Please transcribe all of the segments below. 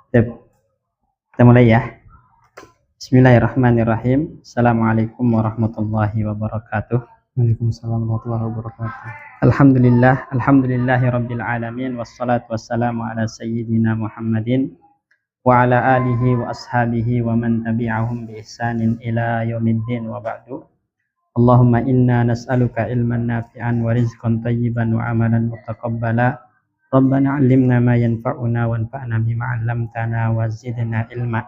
Sip, kita mulai ya. Bismillahirrahmanirrahim. Assalamualaikum warahmatullahi wabarakatuh. Waalaikumsalam warahmatullahi wabarakatuh. Alhamdulillahi rabbil alamin. Wassalatu wassalamu ala sayyidina Muhammadin wa ala alihi wa ashabihi wa man tabi'ahum bi ihsanin ila yaumiddin wa ba'du. Allahumma inna nas'aluka ilman nafi'an wa rizqan tayyiban wa amalan mutaqabbala. Rabbana 'allimna ma yanfa'una wanfa'na bima 'allamtana wa zidna ilma.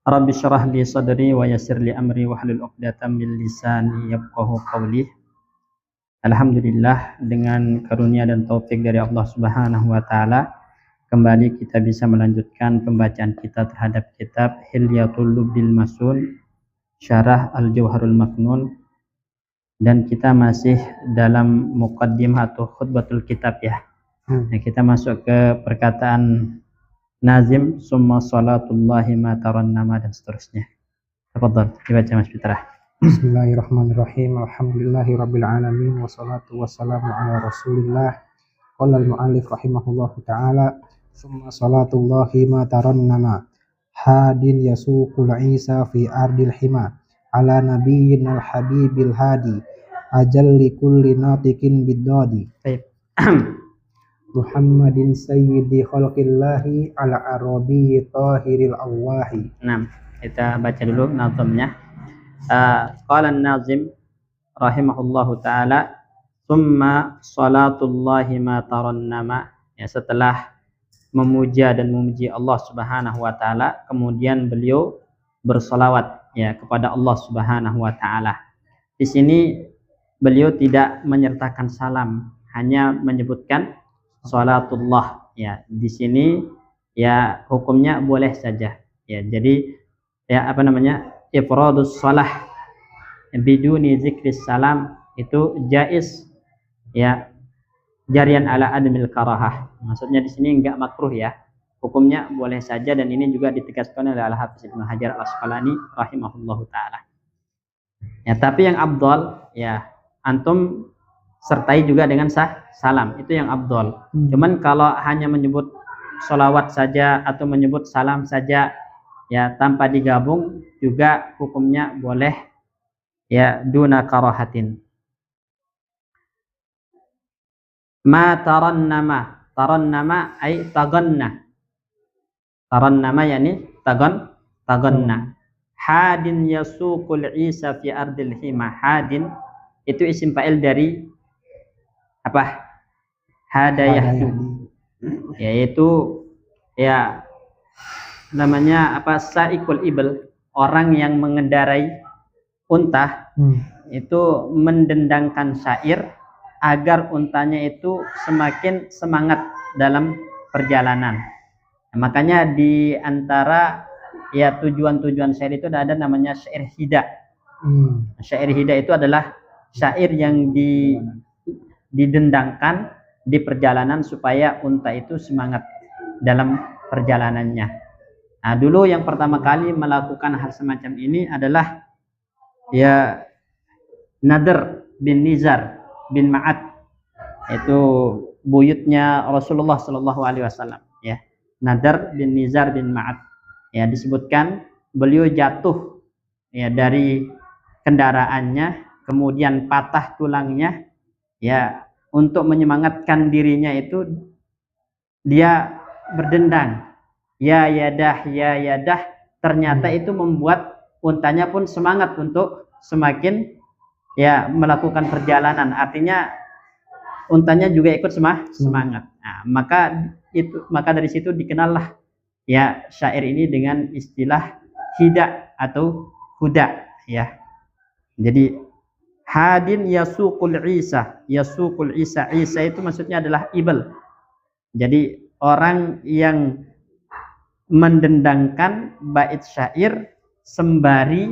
Rabbi syrah li sadri wa yassir li amri wahlul 'uqdatam min lisani yafqahu qawli. Alhamdulillah, dengan karunia dan taufik dari Allah Subhanahu wa taala, kembali kita bisa melanjutkan pembacaan kita terhadap kitab Hilyatul Lubbil Masun, Syarah Al-Jauharul Maknun, dan kita masih dalam muqaddimah atau khutbatul kitab ya. Nah, kita masuk ke perkataan Nazim, summa salatullahi ma tarannama, dan seterusnya. Tafadhal, dibaca Mas Fitra. Bismillahirrahmanirrahim. Alhamdulillahi rabbil alamin, wassalatu wassalamu ala rasulillah. Qala al-mu'allif rahimahullahu ta'ala, summa salatullahi ma tarannama hadin yasuqul isa fi ardil hima ala nabiyyin al-habibil hadi ajalli kulli natikin biddadi. Baik. Muhammadin sayyidi khalqillahi ala arabi tahiril awahi. Nah, kita baca dulu nazamnya. Qala an-nazim rahimahullahu ta'ala, summa salatullahi ma tarannama. Ya, setelah memuja dan memuji Allah Subhanahu wa taala, kemudian beliau bersolawat ya kepada Allah Subhanahu wa taala. Di sini beliau tidak menyertakan salam, hanya menyebutkan salatullah ya. Di sini ya hukumnya boleh saja ya. Jadi ya ifradus shalah biduni zikris salam itu jaiz ya, jarian ala admil karahah. Maksudnya di sini enggak makruh ya. Hukumnya boleh saja, dan ini juga ditegaskan oleh Al-Hafiz Ibnu Hajar Al-Asqalani rahimahullahu taala. Ya, tapi yang afdal ya antum sertai juga dengan salam, itu yang afdal. Cuman kalau hanya menyebut sholawat saja atau menyebut salam saja ya tanpa digabung juga hukumnya boleh ya, duna karahatin. Ma tarannama, tarannama ay taganna. Tarannama yani taganna. Hadin yasuqul isa fi ardil hima. Hadin itu isim fa'il dari apa? Hadayahdu, yaitu ya namanya apa, saikul ibl, orang yang mengendarai unta itu mendendangkan syair agar untanya itu semakin semangat dalam perjalanan. Nah, makanya di antara ya tujuan-tujuan syair itu ada namanya syair hida. Syair hida itu adalah syair yang didendangkan di perjalanan supaya unta itu semangat dalam perjalanannya. Nah, dulu yang pertama kali melakukan hal semacam ini adalah ya Nadr bin Nizar bin Ma'ad, itu buyutnya Rasulullah Shallallahu Alaihi Wasallam ya. Nadr bin Nizar bin Ma'ad ya, disebutkan beliau jatuh ya dari kendaraannya, kemudian patah tulangnya ya. Untuk menyemangatkan dirinya itu dia berdendang, ya yadah, ya yadah. Ternyata itu membuat untanya pun semangat untuk semakin ya melakukan perjalanan. Artinya untanya juga ikut semangat. Nah, maka dari situ dikenallah ya syair ini dengan istilah hida atau huda ya. Jadi hadin yasuqul isa, yasuqul isa, isa itu maksudnya adalah ibl. Jadi orang yang mendendangkan bait syair sembari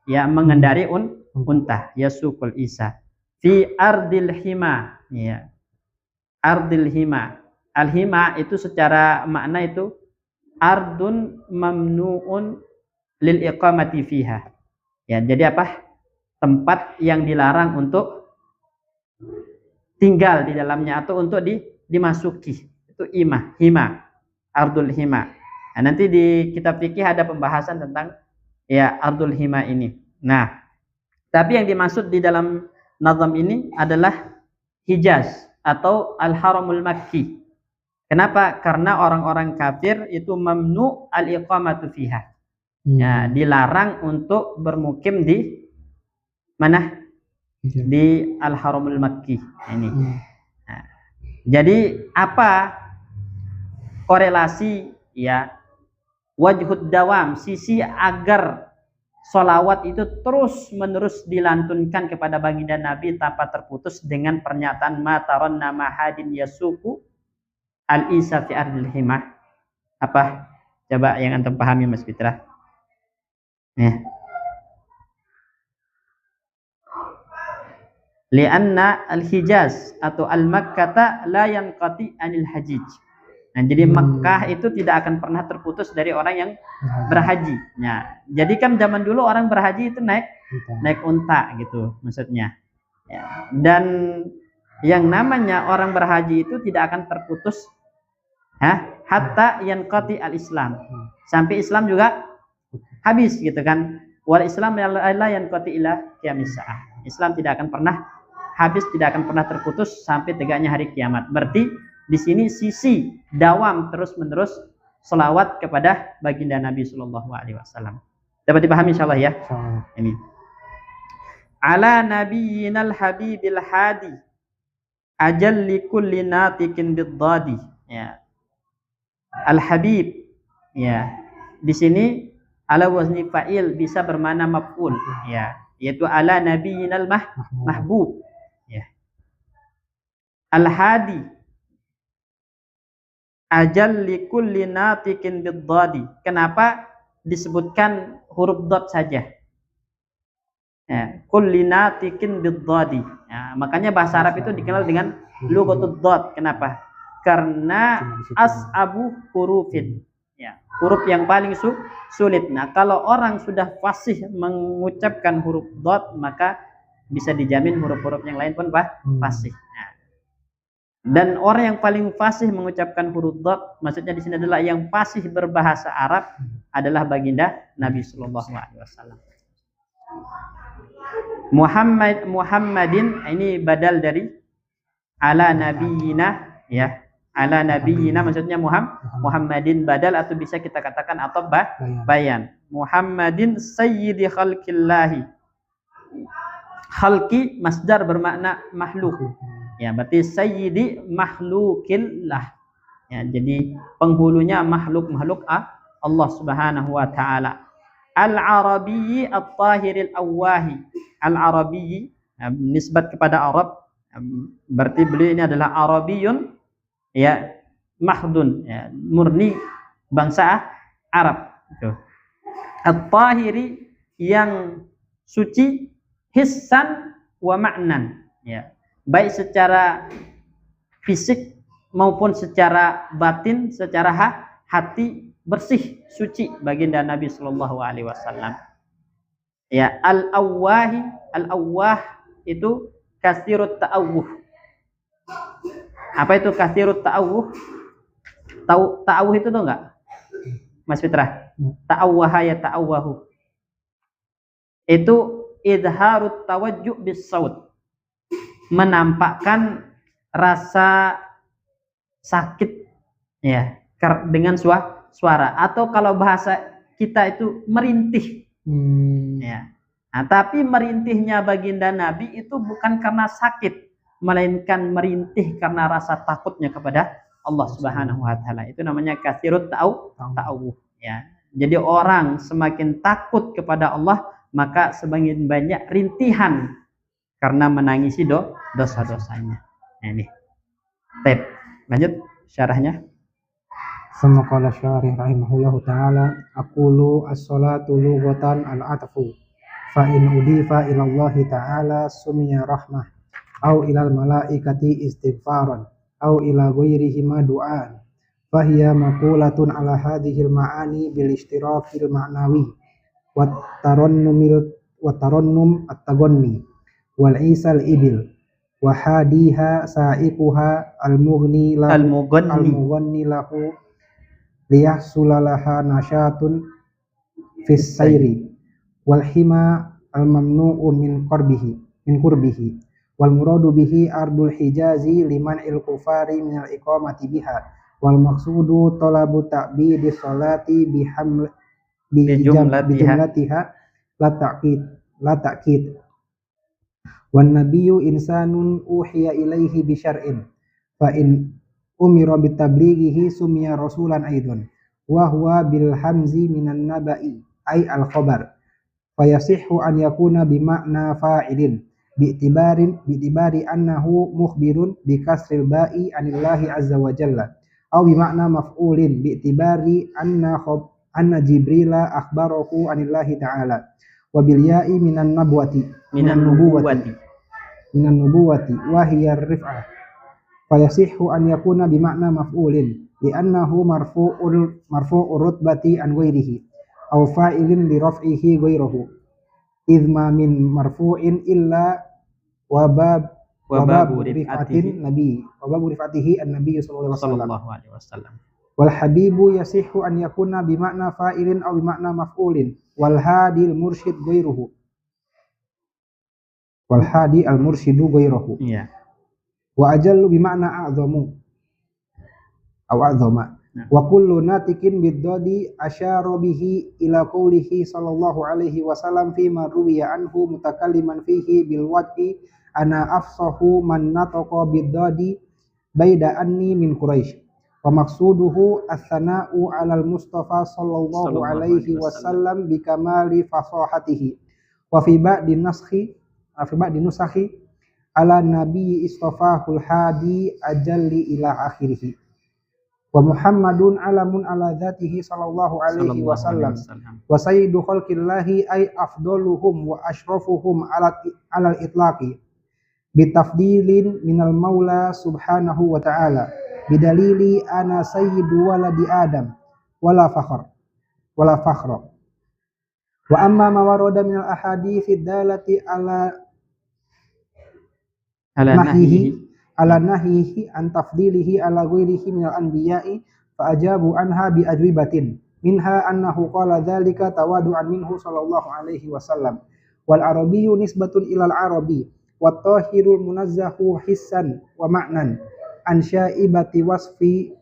ya mengendari unta, yasuqul isa fi ardil hima ya. Ardil hima, al hima itu secara makna itu ardun mamnuun lil iqamati fiha ya. Jadi apa? Tempat yang dilarang untuk tinggal di dalamnya atau untuk dimasuki, itu hima. ardul hima. Nah, nanti di kitab fikih ada pembahasan tentang ya ardul hima ini. Nah, tapi yang dimaksud di dalam nazam ini adalah Hijaz atau Al-Haramul Makki. Kenapa? Karena orang-orang kafir itu mamnu al-iqamatu fiha. Ya, dilarang untuk bermukim di mana? Di Al-Haramul Makki ini. Nah, jadi apa korelasi ya wajhud dawam, sisi agar sholawat itu terus menerus dilantunkan kepada baginda Nabi tanpa terputus dengan pernyataan mataron nama hadin yasuku al-isa fi ardil himah. Apa? Coba yang antum pahami Mas Fitra. Ya. Lianna al-Hijaz atau al-Makkata la yanqati anil hajij. Nah, jadi Makkah itu tidak akan pernah terputus dari orang yang berhaji. Nah, jadi kan zaman dulu orang berhaji itu naik unta gitu maksudnya. Ya. Dan yang namanya orang berhaji itu tidak akan terputus hatta yanqati al-Islam. Sampai Islam juga habis gitu kan. Wal Islam la yanqati ila qiyamis saah. Islam tidak akan pernah habis, tidak akan pernah terputus sampai tegaknya hari kiamat. Berarti di sini sisi dawam terus-menerus selawat kepada baginda Nabi Shallallahu Alaihi Wasallam. Dapat dipahami insyaallah ya. Ini. Ala nabiyyinal habibil hadi ajal likulli natikin biddadi. Ya. Al Habib. Ya. Di sini ala wazni fa'il bisa bermakna maf'ul. Ya. Yaitu ala nabiyyinal mahbub. Ya. Al hadi ajal likulli natikin biddadi. Kenapa disebutkan huruf dad saja? Ya, kulli natikin biddadi. Ya, makanya bahasa Arab itu dikenal dengan lughatud dad. Kenapa? Karena as'abu hurufin. Ya, huruf yang paling sulit. Nah, kalau orang sudah fasih mengucapkan huruf dad, maka bisa dijamin huruf-huruf yang lain pun fasih. Nah, dan orang yang paling fasih mengucapkan huruf dad, maksudnya di sini adalah yang fasih berbahasa Arab adalah baginda Nabi Sallallahu Alaihi Wasallam. Muhammadin ini badal dari ala nabiyina ya. Ala nabiyina maksudnya Muhammadin badal atau bisa kita katakan atau bayan. Muhammadin sayyidi khalqillahi. Khalqi masdar bermakna makhluk. Ya, berarti sayyidi makhlukillah. Ya, jadi penghulunya makhluk Allah Subhanahu wa taala. Al-Arabiyyi at-Tahiril Awwahi. Al-Arabiyyi nisbat kepada Arab. Berarti beliau ini adalah Arabiyun ya mahdun ya, murni bangsa Arab itu. At-Tahiri yang suci hissan wa ma'nan ya. Baik secara fisik maupun secara batin, secara hati bersih, suci baginda Nabi Sallallahu Alaihi Wasallam. Ya, al-awwah itu kasirut ta'awuh. Apa itu kasirut ta'awuh? Ta'awuh itu tuh enggak? Mas Fitra? Ta'awwaha ya ta'awwahu. Itu idharut tawajjuh bis saut. Menampakkan rasa sakit ya dengan suara atau kalau bahasa kita itu merintih ya. Nah, tapi merintihnya baginda Nabi itu bukan karena sakit melainkan merintih karena rasa takutnya kepada Allah Subhanahu wa taala. Itu namanya katsirut ta'awuh ya. Jadi orang semakin takut kepada Allah maka semakin banyak rintihan karena menangisi dosa-dosanya. Nah, ini. Baik, lanjut syarahnya. Sama qala syarih rahimahullahu taala, aqulu as-salatu lughatan al-atfu fa in udifa ila Allah taala sumiya rahmah au ila al-malaikati istighfaran au ila ghairihi ma du'an fa hiya maqulatun ala hadhihi al-ma'ani bil ishtirakil ma'nawi wa tarannum at-taganni wal isal ibil wa hadiha sa'iquha al-mughni lahu liyahsulalaha nasyatun fis sayri wal hima al mamnu'u min qurbihi wal muradu bihi ardul hijazi liman il kufari min al iqamati biha wal maqsudu talabu ta'bidi sholati bijumlatiha la ta'kid wan nabiyyu insanun uhiya ilaihi bi syar'in fa in umira bitablighihi sumya rasulan aidon wa huwa bil hamzi minan naba'i ay al khabar fayasihhu an yakuna bimakna fa'ilin bi'tibari annahu mukhbirun bi kasril ba'i anillahi azza wa jalla aw bimakna maf'ulin bi'tibari anna jibrila akhbarahu anillahi ta'ala wa bil ya'i minan nubuwati wa hiya rif'ah fayasihhu an yakuna bimakna maf'ulin li'annahu marfu'ur rutbati an ghairihi aw fa'ilin li raf'ihi ghairuhu idma min marfu'in illa wa babu rif'atihi an-nabiy sallallahu alaihi wasallam wal habibu yasihhu an yakuna bimakna fa'ilin aw bimakna maf'ulin wal hadil mursyid ghairuhu wal hadi al mursyidu ghairuhu wa ajallu bimakna a'zamu aw a'zama wa kullu natikin biddodi asyara bihi ila qawlihi sallallahu alaihi wasallam fi ma ruwiya anhu mutakalliman fihi bil wati ana afsahu man nataqa biddodi baida anni min quraish wa maqsuduhu as-sana'u 'alal mustafa sallallahu alaihi wasallam bi kamali fasahatihi wa fi ba'di nusakhi ala nabi istafahul hadi ajalli ila akhirih wa Muhammadun alamun ala dzatihi sallallahu alaihi wasallam wa sayyidu khalqillahi ay afdaluhum wa ashrafuhum alal itlaqi bitafdilin minal maula subhanahu wa ta'ala bidalili ana sayyidu waladi adam wala fakhra wa amma ma warada minal ahadithi dalati ala nahyihi an tafdilihi ala ghairihi minal anbiya'i fa ajabu anha bi ajwibatin minha annahu qala dzalika tawadu'an minhu sallallahu alaihi wasallam wal arabiyyu nisbatun ilal arabi wat tahirul munazzahu hissan wa ma'nan an syaibati wasfin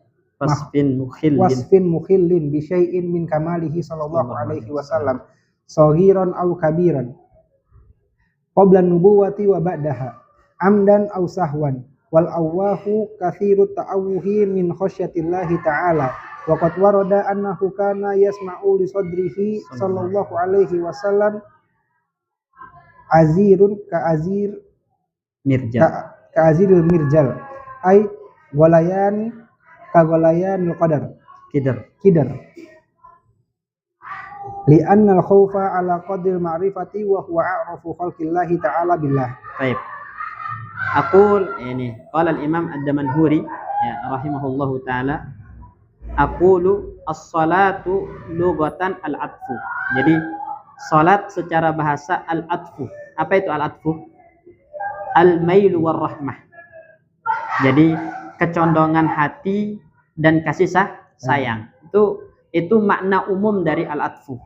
mukhillin bi syai'in min kamalihi sallallahu alaihi wasallam saghiran aw kabiran qabla nubuwati wa ba'daha amdan aw sahwan wal awahu kathirut ta'awuhi min khasyatillahi ta'ala wa qad warada annahu kana yasma'u li sadrihi sallallahu alaihi wasallam azirun ka'aziril mirjal ay golayan kagolayanil kidar li anna al khawfa ala qadril ma'rifati wa huwa a'rafu khalqillahi ta'ala billah. Baik. Aqul ini qala al-Imam Ad-Damanhuri ya rahimahullahu taala aqulu as-salatu lughatan al-atfu. Jadi salat secara bahasa al-atfu. Apa itu al-atfu? Al-mailu war rahmah. Jadi kecondongan hati dan kasih sayang. Itu makna umum dari al-atfu.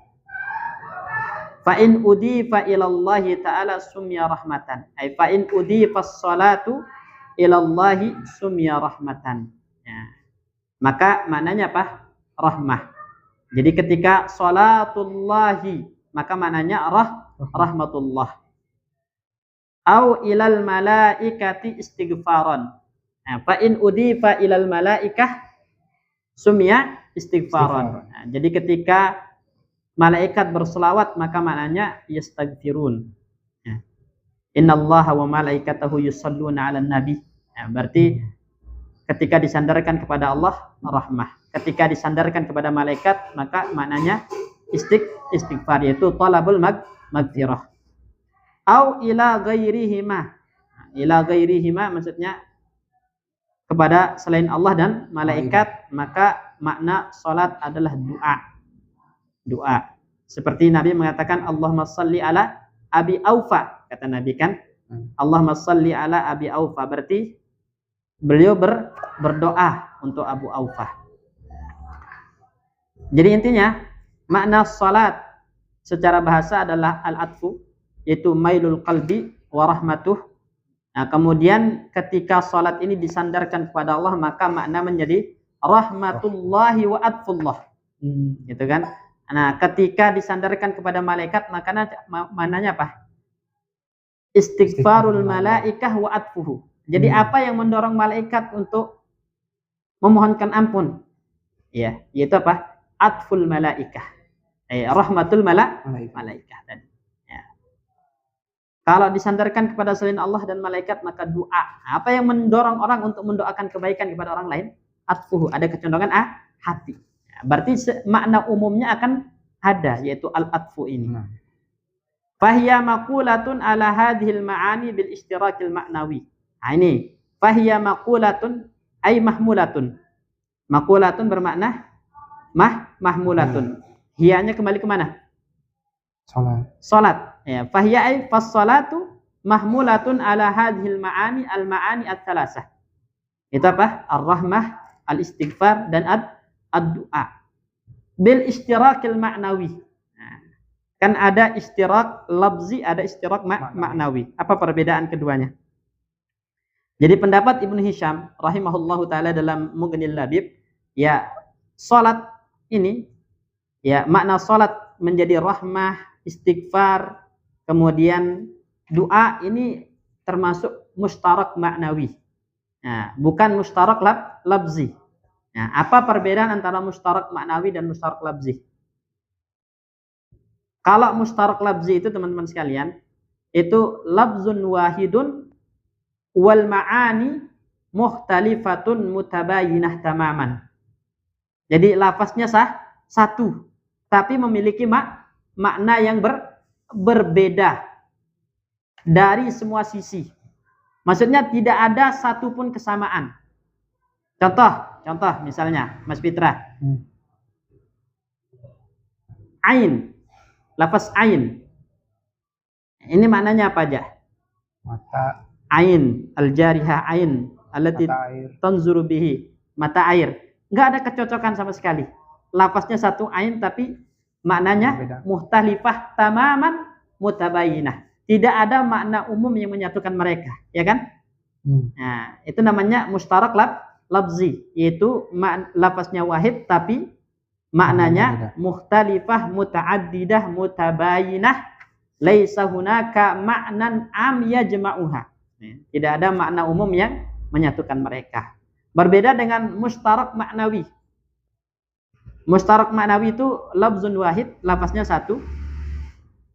Fa in udifa ila Allah ta'ala sumya rahmatan. Ai fa in udifa as-salatu ila Allah sumya rahmatan. Ya. Maka maknanya apa? Rahmah. Jadi ketika salatullahi maka maknanya rahmatullah. Au ilal malaikati istighfaran. Nah, fa in udifa ilal malaikah sumya istighfaran. Nah, jadi ketika malaikat berselawat maka maknanya yastaghfirun. Ya. Innallaha wa malaikatahu yusholluna 'alan nabi. Ya, berarti ketika disandarkan kepada Allah rahmah. Ketika disandarkan kepada malaikat maka maknanya istighfar, yaitu talabul magfirah. Au ila ghairihima. Ila ghairihima maksudnya kepada selain Allah dan malaikat, maka makna salat adalah doa. Seperti Nabi mengatakan Allahumma shalli ala Abi Aufa, kata Nabi kan. Allahumma shalli ala Abi Aufa, berarti beliau berdoa untuk Abu Aufa. Jadi intinya makna salat secara bahasa adalah al-atfu, yaitu mailul qalbi wa rahmatuh. Nah, kemudian ketika salat ini disandarkan kepada Allah, maka makna menjadi rahmatullahi wa atfullah. Gitu kan? Nah, ketika disandarkan kepada malaikat, maka maknanya apa? Istighfarul malaikah wa atfuhu. Jadi apa yang mendorong malaikat untuk memohonkan ampun? Ya, yaitu apa? Atful malaikah. Rahmatul malaikah tadi. Ya. Kalau disandarkan kepada selain Allah dan malaikat, maka doa. Apa yang mendorong orang untuk mendoakan kebaikan kepada orang lain? Atfuhu. Ada kecondongan hati. Ya, berarti makna umumnya akan ada, yaitu al-atfu ini. Fahiya maqulatun ala hadhil ma'ani bil ishtirakil ma'nawi. Nah ini, fahiya maqulatun ay mahmulatun. Maqulatun bermakna mahmulatun. Hiyanya kembali ke mana? Salat. Ya, fahiya ay fas-salatu mahmulatun ala hadhil ma'ani al-ma'ani ats-tsalasah. Itu apa? Ar-rahmah, al-istighfar dan ad-du'a. Bil ishtirakil ma'nawi. Kan ada istirak labzi, ada istirak maknawi. Apa perbedaan keduanya? Jadi pendapat Ibnu Hisham rahimahullahu taala dalam Mughnil Labib, ya salat ini, ya makna salat menjadi rahmah, istighfar, kemudian doa ini termasuk mustarak maknawi. Nah, bukan mustarak labzi. Nah, apa perbedaan antara mustarak maknawi dan mustarak labzi? Kalau mustarak labzi itu teman-teman sekalian, itu labzun wahidun wal ma'ani mukhtalifatun mutabayinah tamaman. Jadi lafaznya satu, tapi memiliki makna yang berbeda dari semua sisi. Maksudnya tidak ada satupun kesamaan. Contoh misalnya, Mas Fitra. Ain. Lafaz ain. Ini maknanya apa aja? Mata. Ain, al-jarihah ain, allati tanzuru bihi, mata air. Enggak ada kecocokan sama sekali. Lafaznya satu ain tapi maknanya muhtalifah tamaman mutabayinah. Tidak ada makna umum yang menyatukan mereka, ya kan? Nah, itu namanya mustarak labzi, yaitu lafaznya wahid tapi maknanya mukhtalifah, muta'addidah, mutabayinah, laisa hunaka ma'nan am yajma'uha. Tidak ada makna umum yang menyatukan mereka. Berbeda dengan mustarak maknawi. Mustarak maknawi itu lafzun wahid, lafaznya satu,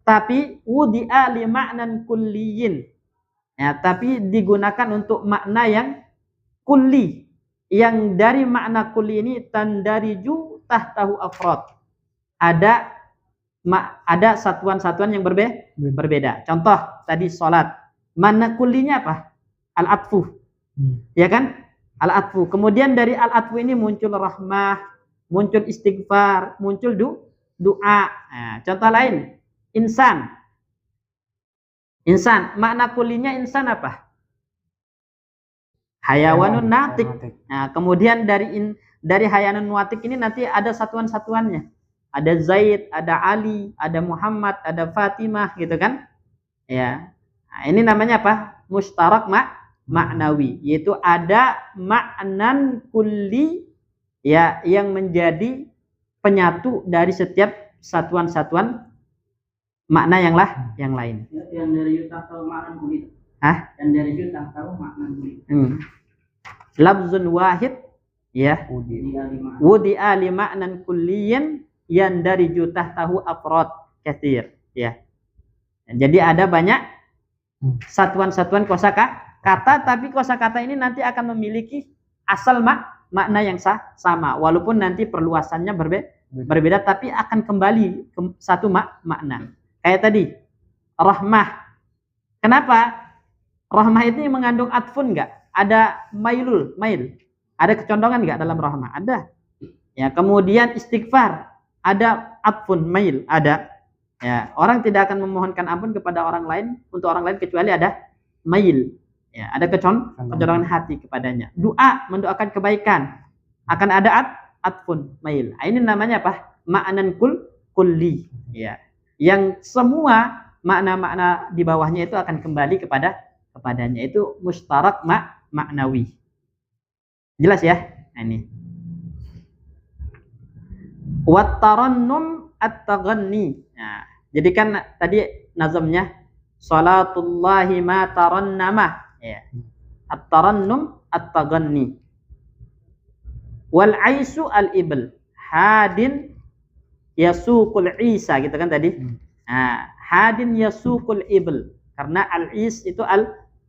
tapi wudi'a li ma'nan kulliyin. Ya, tapi digunakan untuk makna yang kulli. Yang dari makna kulli ini tandariju tahtahu afrad. Ada satuan-satuan yang berbeda. Contoh tadi salat. Mana kullinya apa? Al-atfu. Ya kan? Al-atfu. Kemudian dari al-atfu ini muncul rahmah, muncul istighfar, muncul doa. Nah, contoh lain, insan. Insan, makna kullinya insan apa? Hayawanun natik. Nah, kemudian dari hayawanun natik ini nanti ada satuan-satuannya. Ada Zaid, ada Ali, ada Muhammad, ada Fatimah, gitu kan? Ya. Nah, ini namanya apa? Mustarak maknawi, yaitu ada maknan kulli, ya, yang menjadi penyatu dari setiap satuan-satuan makna yang lain. Yang dari Yutah tahu makna kulli. Yang dari Yutah tahu makna kulli. Labzun wahid, ya, wudi'a li ma'nan kulliyin yang dari jutah tahu afrod katsir, ya. Jadi ada banyak satuan-satuan kosakata, tapi kosakata ini nanti akan memiliki asal makna yang sama, walaupun nanti perluasannya berbeda, tapi akan kembali ke satu makna. Kayak tadi rahmah. Kenapa? Rahmah itu mengandung atfun enggak? Ada mail. Ada kecondongan enggak dalam rahmah? Ada. Ya, kemudian istighfar, ada atfun mail, ada. Ya, orang tidak akan memohonkan ampun kepada orang lain untuk orang lain kecuali ada mail. Ya, ada kecondongan hati kepadanya. Doa, mendoakan kebaikan. Akan ada atfun mail. Ini namanya apa? Ma'nan kulli. Ya. Yang semua makna-makna di bawahnya itu akan kembali kepadanya. Itu mustarak maknawi. Jelas ya? Nah, ini. Wat tarannum at-taghanni. Nah, jadi kan tadi nazamnya salatullahi ma tarannama. Ya. At-tarannum at-taghanni. Wal aisu al-ibl. Hadin yasuqul isa gitu kan tadi. Nah, hadin yasuqul ibl. Karena al-is itu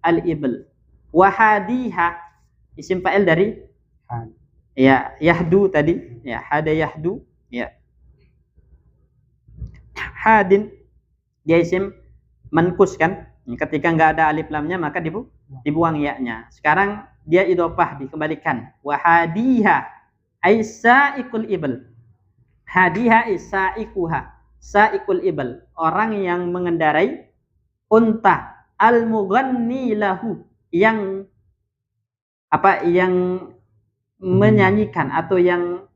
al-ibl. Wa hadiha isim fa'il dari ya yahdu tadi. Ya, hada yahdu. Ya. Hadin dia isim mankus kan. Ketika enggak ada alif lamnya maka dibuang ya-nya. Sekarang dia idhofah dikembalikan. Wa hadiha aisaikul ibl. Hadiha isaikuha. Saikul ibl, orang yang mengendarai unta. Al-mughanni lahu, yang menyanyikan atau yang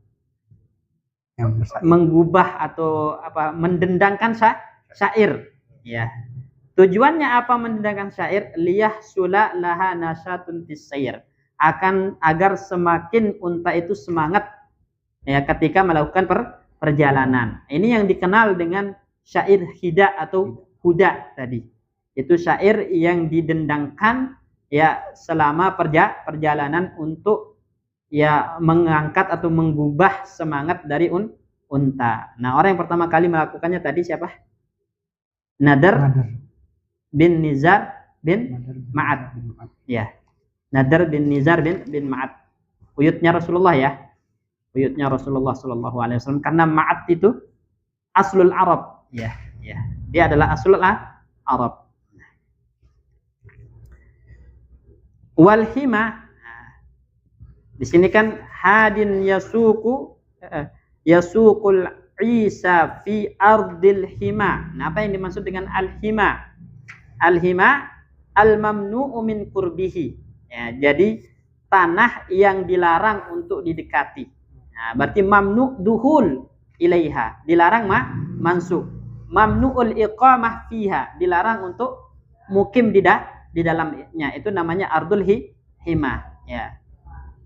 menggubah atau mendendangkan syair. Ya. Tujuannya apa mendendangkan syair? Liyahsula laha nasyatun fis-sayr. Agar semakin unta itu semangat ya ketika melakukan perjalanan. Ini yang dikenal dengan syair hida atau huda tadi. Itu syair yang didendangkan ya selama perjalanan untuk ya mengangkat atau menggubah semangat dari unta. Nah, orang yang pertama kali melakukannya tadi siapa? Nadar bin Nizar bin Ma'ad. Ya. Nadar bin Nizar bin Ma'ad. Uyutnya Rasulullah ya. Uyutnya Rasulullah sallallahu alaihi wasallam, karena Ma'ad itu aslul Arab. Ya, ya. Dia adalah aslul Arab. Wal hima. Di sini kan hadin yasuqul Isa fi ardil hima. Nah, apa yang dimaksud dengan al-hima? Al-hima al-mamnu'u min qurbihi. Ya, jadi tanah yang dilarang untuk didekati. Nah, berarti mamnu duhul ilaiha, dilarang mansuk. Mamnu'ul iqamah fiha, dilarang untuk mukim di dalamnya. Itu namanya ardul hima. Ya.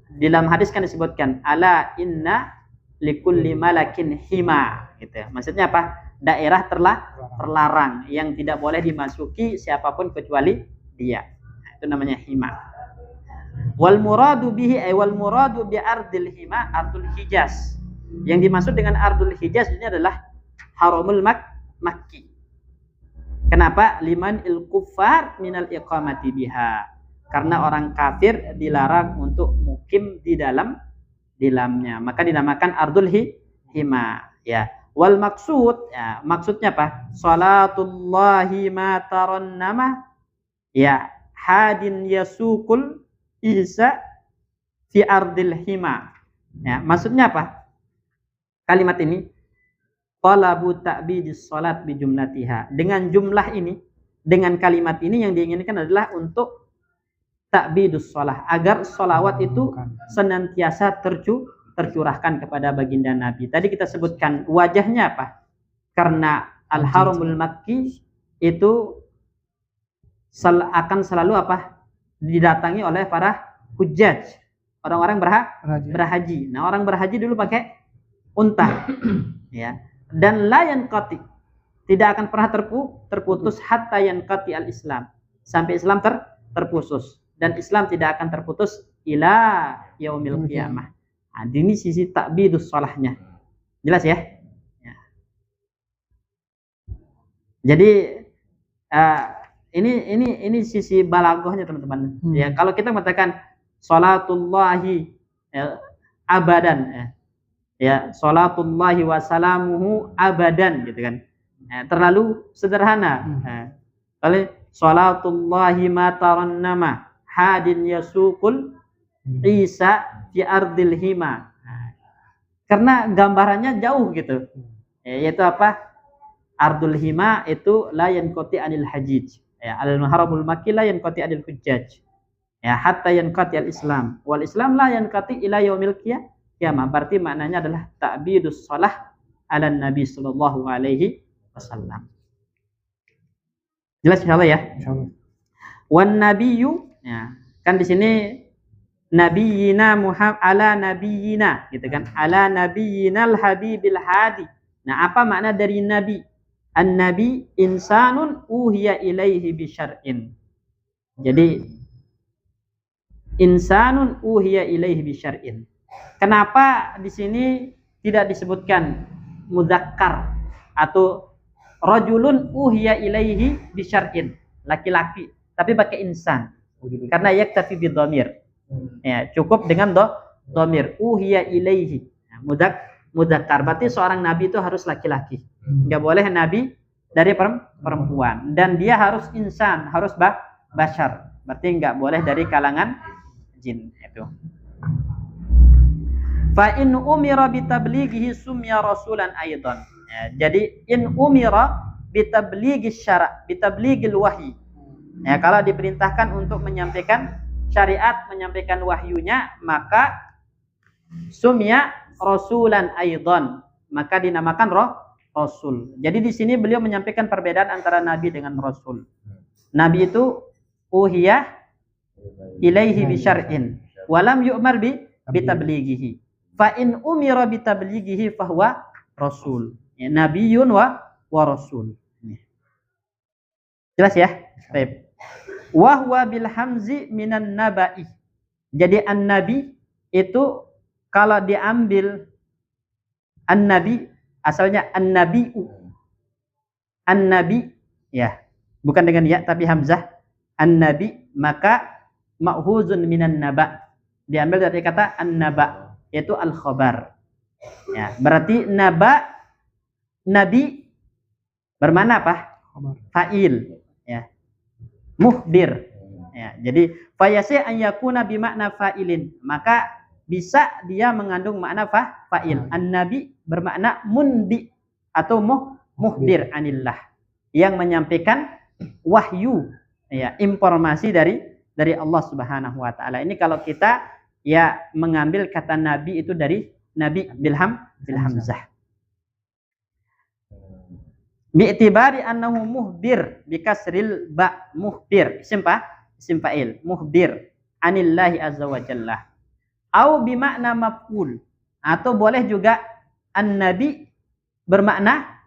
Di dalam hadis kan disebutkan ala inna likulli malakin hima gitu ya. Maksudnya apa? Daerah terlarang yang tidak boleh dimasuki siapapun kecuali dia. Nah, itu namanya hima. Wal muradu bihi ay wal muradu bi ardil hima ardul Hijaz. Yang dimaksud dengan ardul Hijaz ini adalah haramul makki. Kenapa? Liman il kuffar minal iqamati biha. Karena orang kafir dilarang untuk mukim di dalamnya, maka dinamakan ardul hima. Ya. Wal maksud, ya, maksudnya apa? Salatullahi ma tarannama, ya hadin yasukul Isa fi ardil hima. Ya, maksudnya apa? Kalimat ini talabu ta'bidis salat bi jumlatiha. Dengan jumlah ini, dengan kalimat ini yang diinginkan adalah untuk ta'bidus shalah, agar sholawat itu senantiasa tercurahkan kepada baginda Nabi. Tadi kita sebutkan wajahnya apa? Karena al-haramul makki itu akan selalu apa? Didatangi oleh para hujjaj, orang-orang berhaji. Nah, orang berhaji dulu pakai unta. Ya. Dan la yanqati, tidak akan pernah terputus hatta yanqati al-Islam, sampai Islam terputus. Dan Islam tidak akan terputus ila yaumil qiyamah. Nah, ini sisi ta'bidus sholahnya. Jelas ya? Ya. Jadi ini sisi balaghahnya teman-teman. Ya, kalau kita mengatakan sholatullahi abadan, ya sholatullahi wasalamuhu abadan gitu kan. Ya, terlalu sederhana. Kalau sholatullahi ma tarannama hadin yasukul Isa fi ardil hima. Karena gambarannya jauh gitu. Yaitu apa? Ardul hima itu la yanqati anil hajij. Ya, al-haramul makki la yanqati anil hujjaj. Ya, hatta yanqati al-Islam. Wal Islam la yanqati ila yaumil qiyamah. Berarti maknanya adalah ta'bidus shalah ala Nabi sallallahu alaihi wasallam. Jelas insyaallah ya? Insyaallah. Wan nabiyyu, ya, kan di sini nabiyina Muhammad ala nabiyina gitu kan, ala nabiyinal habibil hadi. Nah, apa makna dari nabi? An-nabi insanun uhiya ilaihi bi syar'in. Jadi insanun uhiya ilaihi bi syar'in. Kenapa di sini tidak disebutkan mudzakkar atau rajulun uhiya ilaihi bi syar'in, laki-laki, tapi pakai insan? Karena yaktafi bi dhamir. Ya, cukup dengan dhamir uhiya ilaihi. Nah, mudzakkar berarti seorang nabi itu harus laki-laki. Enggak boleh nabi dari perempuan, dan dia harus insan, harus bashar. Berarti enggak boleh dari kalangan jin itu. Fa in umira bi tablighihi sumya rasulan aidan. Ya, jadi in umira bi tablighi syara', bi tablighil wahyi. Ya, kalau diperintahkan untuk menyampaikan syariat, menyampaikan wahyunya, maka sumya rasulan aidan, maka dinamakan rasul. Jadi di sini beliau menyampaikan perbedaan antara nabi dengan rasul. Nabi itu uhiya ilaihi bi syar'in wa lam yu'mar bi tablighihi. Fa in umira bi tablighihi fahuwa rasul. Ya, nabiyyun wa rasul. Jelas ya? Baik. Wa huwa bil hamzi minan naba'i. Jadi an-nabi itu kalau diambil an-nabi asalnya an-nabi'u. An-nabi ya, bukan dengan ya tapi hamzah. An-nabi maka ma'huzun minan naba. Diambil dari kata an-naba, yaitu al-khabar. Ya, berarti naba, nabi bermakna apa? Fa'il, ya. Mukhbir. Ya, jadi fayasi an yakuna bi makna fa'ilin, maka bisa dia mengandung makna fa'il. An-nabi bermakna mundi atau mukhbir anillah, yang menyampaikan wahyu, ya, informasi dari Allah Subhanahu wa taala. Ini kalau kita ya mengambil kata nabi itu dari nabi bil hamzah. Bi'tibari annahu muhbir bikasril ba, muhbir isim fa'il, muhbir anillahi azza wa jalla. Au bimakna maf'ul, atau boleh juga an-nabi bermakna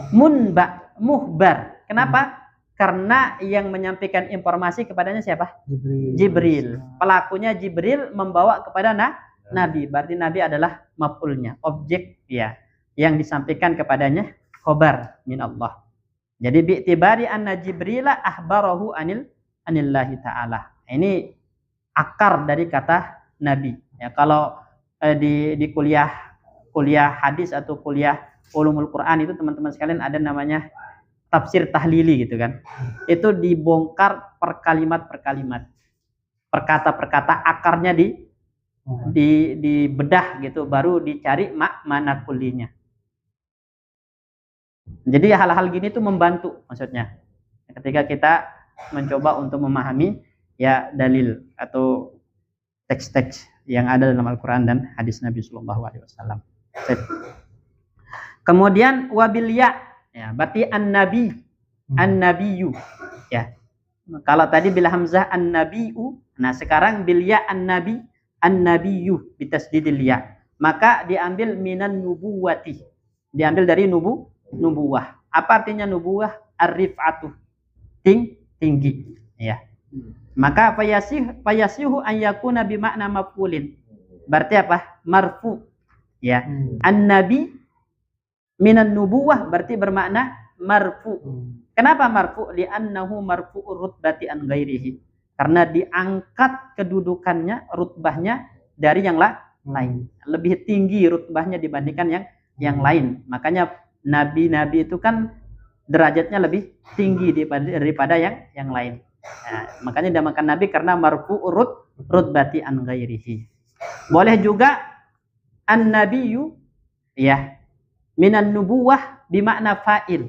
munba, muhbar. Kenapa? Karena yang menyampaikan informasi kepadanya siapa? Jibril. Pelakunya Jibril membawa kepada nabi. Berarti nabi adalah maf'ulnya, objek ya, yang disampaikan kepadanya khabar min Allah. Jadi bi'tibari anna Jibrila ahbarahu anillahi ta'ala. Ini akar dari kata nabi. Ya, kalau di kuliah hadis atau kuliah ulumul Quran itu teman-teman sekalian ada namanya tafsir tahlili gitu kan. Itu dibongkar per kalimat per kalimat. Per kata per kata akarnya di bedah gitu, baru dicari makna kulinya. Jadi hal-hal gini tuh membantu maksudnya. Ketika kita mencoba untuk memahami ya dalil atau teks-teks yang ada dalam Al-Quran dan hadis Nabi Sallallahu Alaihi Wasallam. Kemudian wabil ya, berarti an-nabi, an-nabiyu, ya. Kalau tadi bil hamzah an-nabiu, nah sekarang bil ya an-nabi, an-nabiyu bitasdidil ya. Maka diambil minan nubuwati, diambil dari nubuwah. Apa artinya nubuwah? Ar-rif'atu, tinggi, ya. Maka fayasihu an yakuna bi makna maf'ulin. Berarti apa? Marfu. Ya. An-nabi minan nubuwah berarti bermakna marfu. Kenapa marfu? Li'annahu marfu'ur rutbati an ghairihi. Karena diangkat kedudukannya, rutbahnya dari yang lain. Lebih tinggi rutbahnya dibandingkan yang lain. Makanya nabi-nabi itu kan derajatnya lebih tinggi daripada yang lain. Nah, makanya dinamakan nabi karena marfu'ur rutbati an ghairihi. Boleh juga an-nabiyyu ya minan nubuwah bimakna fa'il.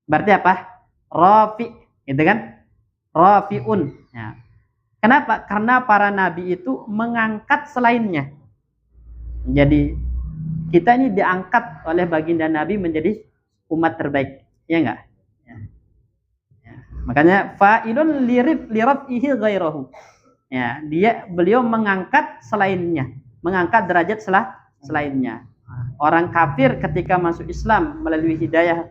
Berarti apa? Rafi, gitu kan? Rafi'un. Ya. Kenapa? Karena para nabi itu mengangkat selainnya. Jadi kita ini diangkat oleh baginda Nabi menjadi umat terbaik, ya enggak? Ya. Ya. Makanya fa'ilun liraf'ihi ghairahu. Ya, beliau mengangkat selainnya, mengangkat derajat selainnya. Orang kafir ketika masuk Islam melalui hidayah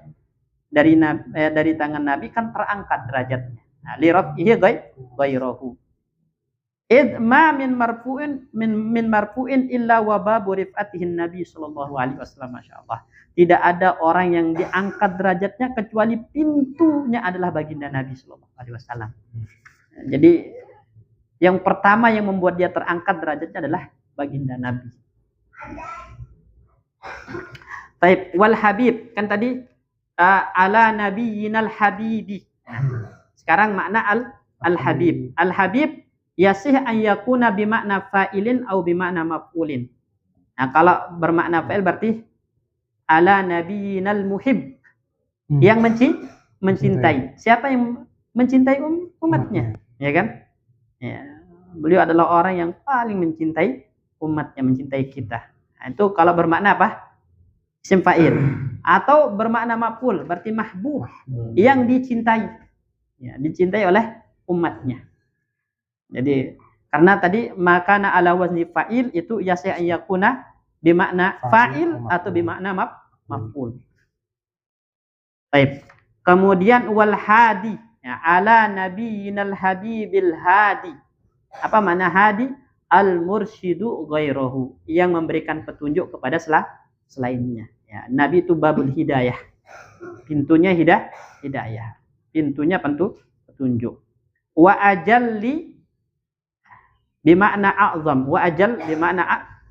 dari tangan Nabi kan terangkat derajatnya. Nah, liraf'ihi ghairahu. Id ma min marfu'in illa wa babu rif'atihin Nabi sallallahu alaihi wasallam, masyaallah. Tidak ada orang yang diangkat derajatnya kecuali pintunya adalah baginda Nabi sallallahu alaihi wasallam. Jadi yang pertama yang membuat dia terangkat derajatnya adalah baginda Nabi. Taib wal habib kan tadi ala nabiyinal habibi. Sekarang makna al habib. Al habib yasih an yakuna bimakna fa'ilin atau bimakna maf'ulin. Nah, kalau bermakna fa'il berarti ala nabiyinal muhib. Yang mencintai. Siapa yang mencintai umatnya? Ya kan? Ya. Beliau adalah orang yang paling mencintai umatnya, mencintai kita. Nah, itu kalau bermakna apa? Isim fa'il. Atau bermakna maf'ul, berarti mahbub, yang dicintai. Ya, dicintai oleh umatnya. Jadi karena tadi makana ala wazni fa'il itu yasih an yakuna bimakna fa'il atau bimakna maf'ul. Baik. Kemudian wal hadi, ya, ala nabiyinal habibil hadi. Apa makna hadi? Al mursyidu ghairahu, yang memberikan petunjuk kepada selainnya. Ya, Nabi itu babul hidayah. Pintunya hidayah. Pintunya petunjuk. Wa ajalli bimakna a'zam, wa ajal bimakna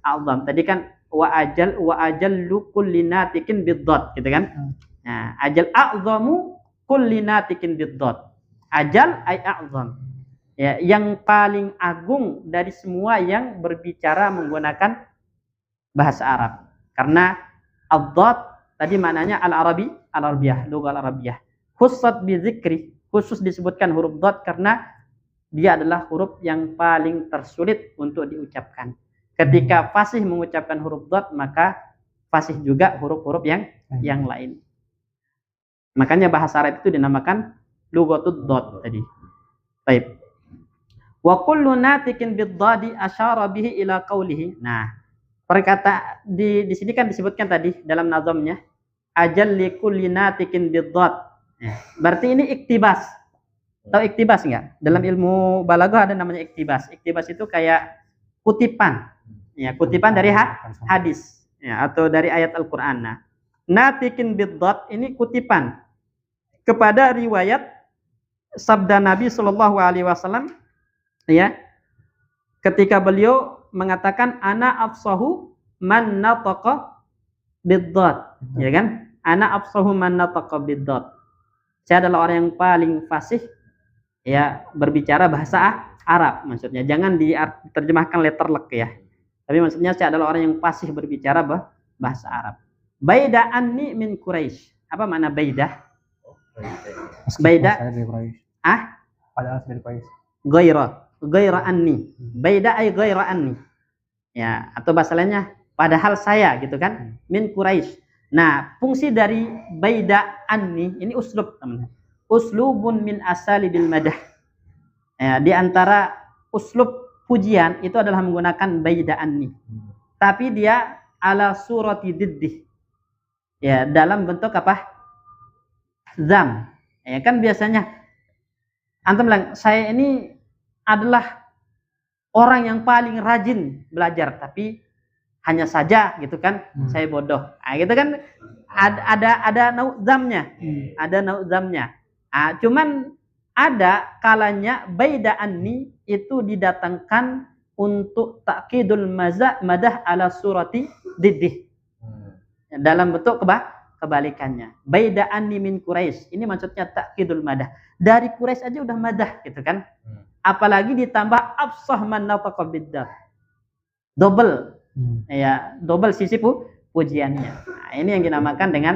a'zam. Tadi kan wa ajallu kulli natikin biddad, gitu kan? Nah, ajal a'zamu kulli natikin biddad. Ajal ay a'zam. Ya, yang paling agung dari semua yang berbicara menggunakan bahasa Arab. Karena ad-dad tadi maknanya al-arabiyah, lugah al-arabiyah. Khussat bi dzikri, khusus disebutkan huruf dad karena dia adalah huruf yang paling tersulit untuk diucapkan. Ketika fasih mengucapkan huruf dad, maka fasih juga huruf-huruf yang lain. Makanya bahasa Arab itu dinamakan lughatud dad tadi. Baik. Wa kullu natikin bid-dadi asyara bihi ila qawlihi. Nah, perkata di sini kan disebutkan tadi dalam nazamnya ajal li kulli natikin bid-dad. Berarti ini iktibas. Tahu iktibas enggak? Dalam ilmu balaghah ada namanya iktibas. Iktibas itu kayak kutipan. Ya, kutipan dari hadis, ya, atau dari ayat Al-Qur'an. Nah, natikin biddad ini kutipan kepada riwayat sabda Nabi sallallahu alaihi wasallam, ya. Ketika beliau mengatakan ana afsahu man nataqa biddad, ya kan? Ana afsahu man nataqa biddad. Saya adalah orang yang paling fasih, ya, berbicara bahasa Arab, maksudnya jangan diterjemahkan letterlek, ya, tapi maksudnya saya adalah orang yang fasih berbicara bahasa Arab. Baida anni min Quraisy. Apa makna baidah? Baida padahal dari Quraisy. Ghaira anni. Baida ay ghaira anni. Ya, atau bahasa lainnya padahal saya, gitu kan? Min Quraisy. Nah, fungsi dari baida anni ini uslub, teman-teman. Uslubun min asalibil madah. Ya, di antara uslub pujian itu adalah menggunakan baida anni. Tapi dia ala surati diddih. Ya, dalam bentuk apa? Zam. Ya, kan biasanya antum bilang saya ini adalah orang yang paling rajin belajar, tapi hanya saja, gitu kan, saya bodoh. Nah, gitu kan ada nauzamnya. Ada nauzamnya. Nah, cuman ada kalanya baida anni itu didatangkan untuk takkidul madah ala surati diddih. Dalam bentuk kebalikannya. Baida anni min Quraisy. Ini maksudnya takkidul madah. Dari Quraisy aja udah madah, gitu kan. Apalagi ditambah afsah man nataqa biddad. Double. Ya, double sisi pujiannya. Nah, ini yang dinamakan dengan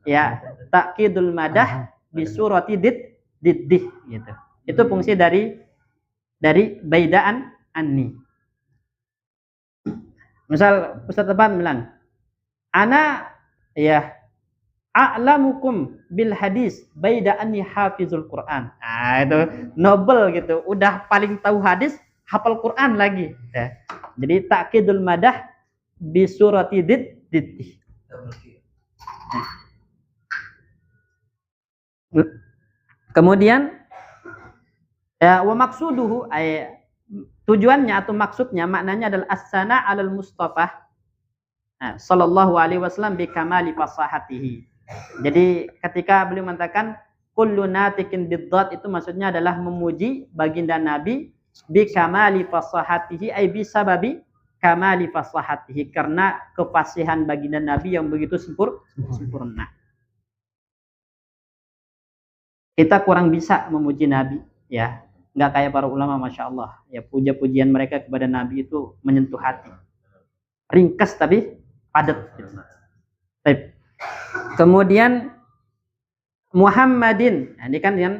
ya takkidul madah bi surati diddih, gitu. Itu fungsi dari baidaan anni. Misal Ustaz Tepan bilang, ana ya a'lamukum bil hadis baida anni hafizul Quran. Nah, itu noble gitu. Udah paling tahu hadis, hafal Quran lagi. Ya. Jadi ta'kidul madah bi surati did. Kemudian ya wa maksuduhu tujuannya atau maksudnya maknanya adalah as-sana 'alal Mustafa sallallahu alaihi wasallam bi kamali fasahatihi. Jadi ketika beliau mengatakan kullu natikin bidzat, itu maksudnya adalah memuji baginda Nabi bi kamali fasahatihi ay bi sababi kamali fasahatihi, karena kefasihan baginda Nabi yang begitu sempurna. Kita kurang bisa memuji Nabi, ya. Nggak kayak para ulama, masya Allah. Ya, puja-pujian mereka kepada Nabi itu menyentuh hati. Ringkas tapi padat. Gitu. Kemudian Muhammadin, ini kan yang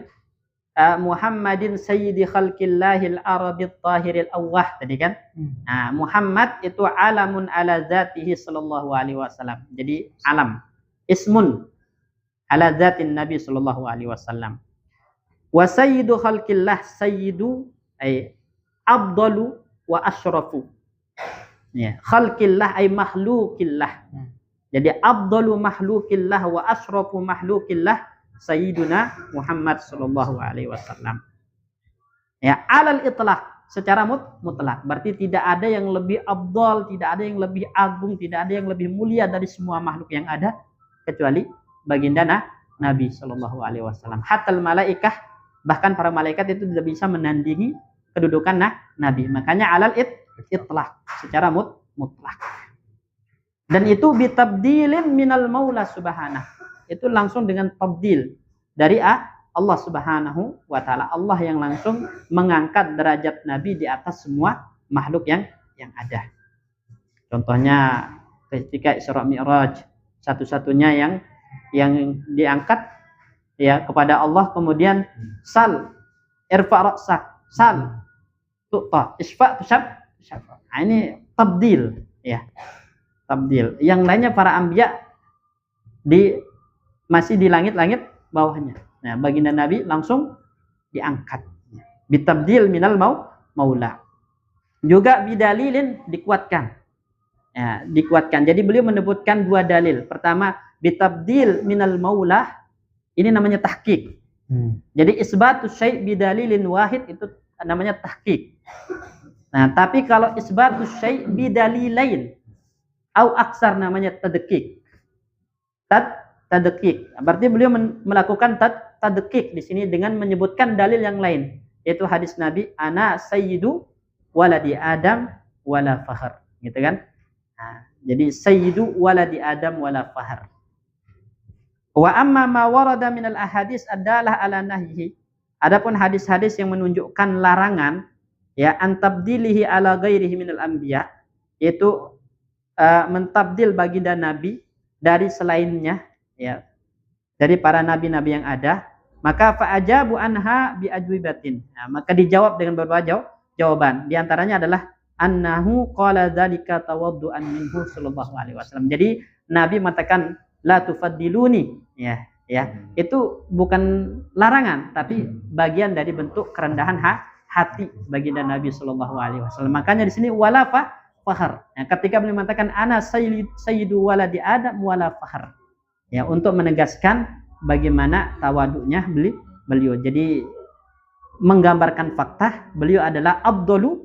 Muhammadin sayyidi khalqillahil arabit tahiril awwah tadi kan. Nah, Muhammad itu alamun ala zatihi sallallahu alaihi wasallam. Jadi alam, ismun ala zatin Nabi sallallahu alaihi wasallam. Wa sayyidu khalqillah, sayyidu ay afdalu wa asyrafu. Ya, khalqillah ay makhluqillah. Jadi afdalu makhluqillah wa asyrafu makhluqillah sayyiduna Muhammad sallallahu alaihi wasallam. Ya, alal itlaq, secara mutlak. Berarti tidak ada yang lebih afdal, tidak ada yang lebih agung, tidak ada yang lebih mulia dari semua makhluk yang ada kecuali baginda Nabi sallallahu alaihi wasallam. Hatta malaikah, bahkan para malaikat itu tidak bisa menandingi kedudukan Nabi. Makanya alal itlaq, secara mutlak. Dan itu bitabdilin minal maula subhanah. Itu langsung dengan tabdil dari Allah subhanahu wa ta'ala. Allah yang langsung mengangkat derajat Nabi di atas semua makhluk yang ada. Contohnya ketika Isra Mi'raj, satu-satunya yang diangkat ya kepada Allah, kemudian sal irfa ra'sak, sal tu'ta, isfa tusyab. Nah, ini tabdil ya. Tabdil. Yang lainnya para anbiya masih di langit-langit bawahnya. Nah, baginda Nabi langsung diangkat. Bitabdil minal maula. Juga bidalilin, dikuatkan. Ya, dikuatkan. Jadi beliau menyebutkan dua dalil. Pertama, bitabdil minal maula, ini namanya tahqiq. Jadi isbatus syai' bidalilin wahid itu namanya tahqiq. Nah, tapi kalau isbatus syai' bidalilain au aksar namanya tadqiq. Tadqiq. Berarti beliau melakukan tadqiq di sini dengan menyebutkan dalil yang lain, yaitu hadis Nabi, ana sayyidu waladi Adam wala fakhar. Gitu kan? Nah, jadi sayyidu waladi Adam wala fakhar. Wa amma ma warada minal ahadits adalah ala nahyihi. Adapun hadis-hadis yang menunjukkan larangan ya antabdilihi ala ghairihi minal anbiya, yaitu mentabdil baginda Nabi dari selainnya ya, dari para nabi-nabi yang ada, maka fa'ajabu anha bi ajwibatin. Nah, maka dijawab dengan beberapa jawaban. Di antaranya adalah annahu qala dzalika tawaddu'an minhu sallallahu alaihi wasallam. Jadi Nabi mengatakan la tufaddiluni ya. Itu bukan larangan tapi bagian dari bentuk kerendahan hati baginda Nabi sallallahu alaihi wasallam. Makanya di sini wala fakhar. Nah, ketika beliau mengatakan ana sayyidu waladi Adam wala fakhar. Ya, untuk menegaskan bagaimana tawaduknya beliau. Jadi menggambarkan fakta beliau adalah afdalu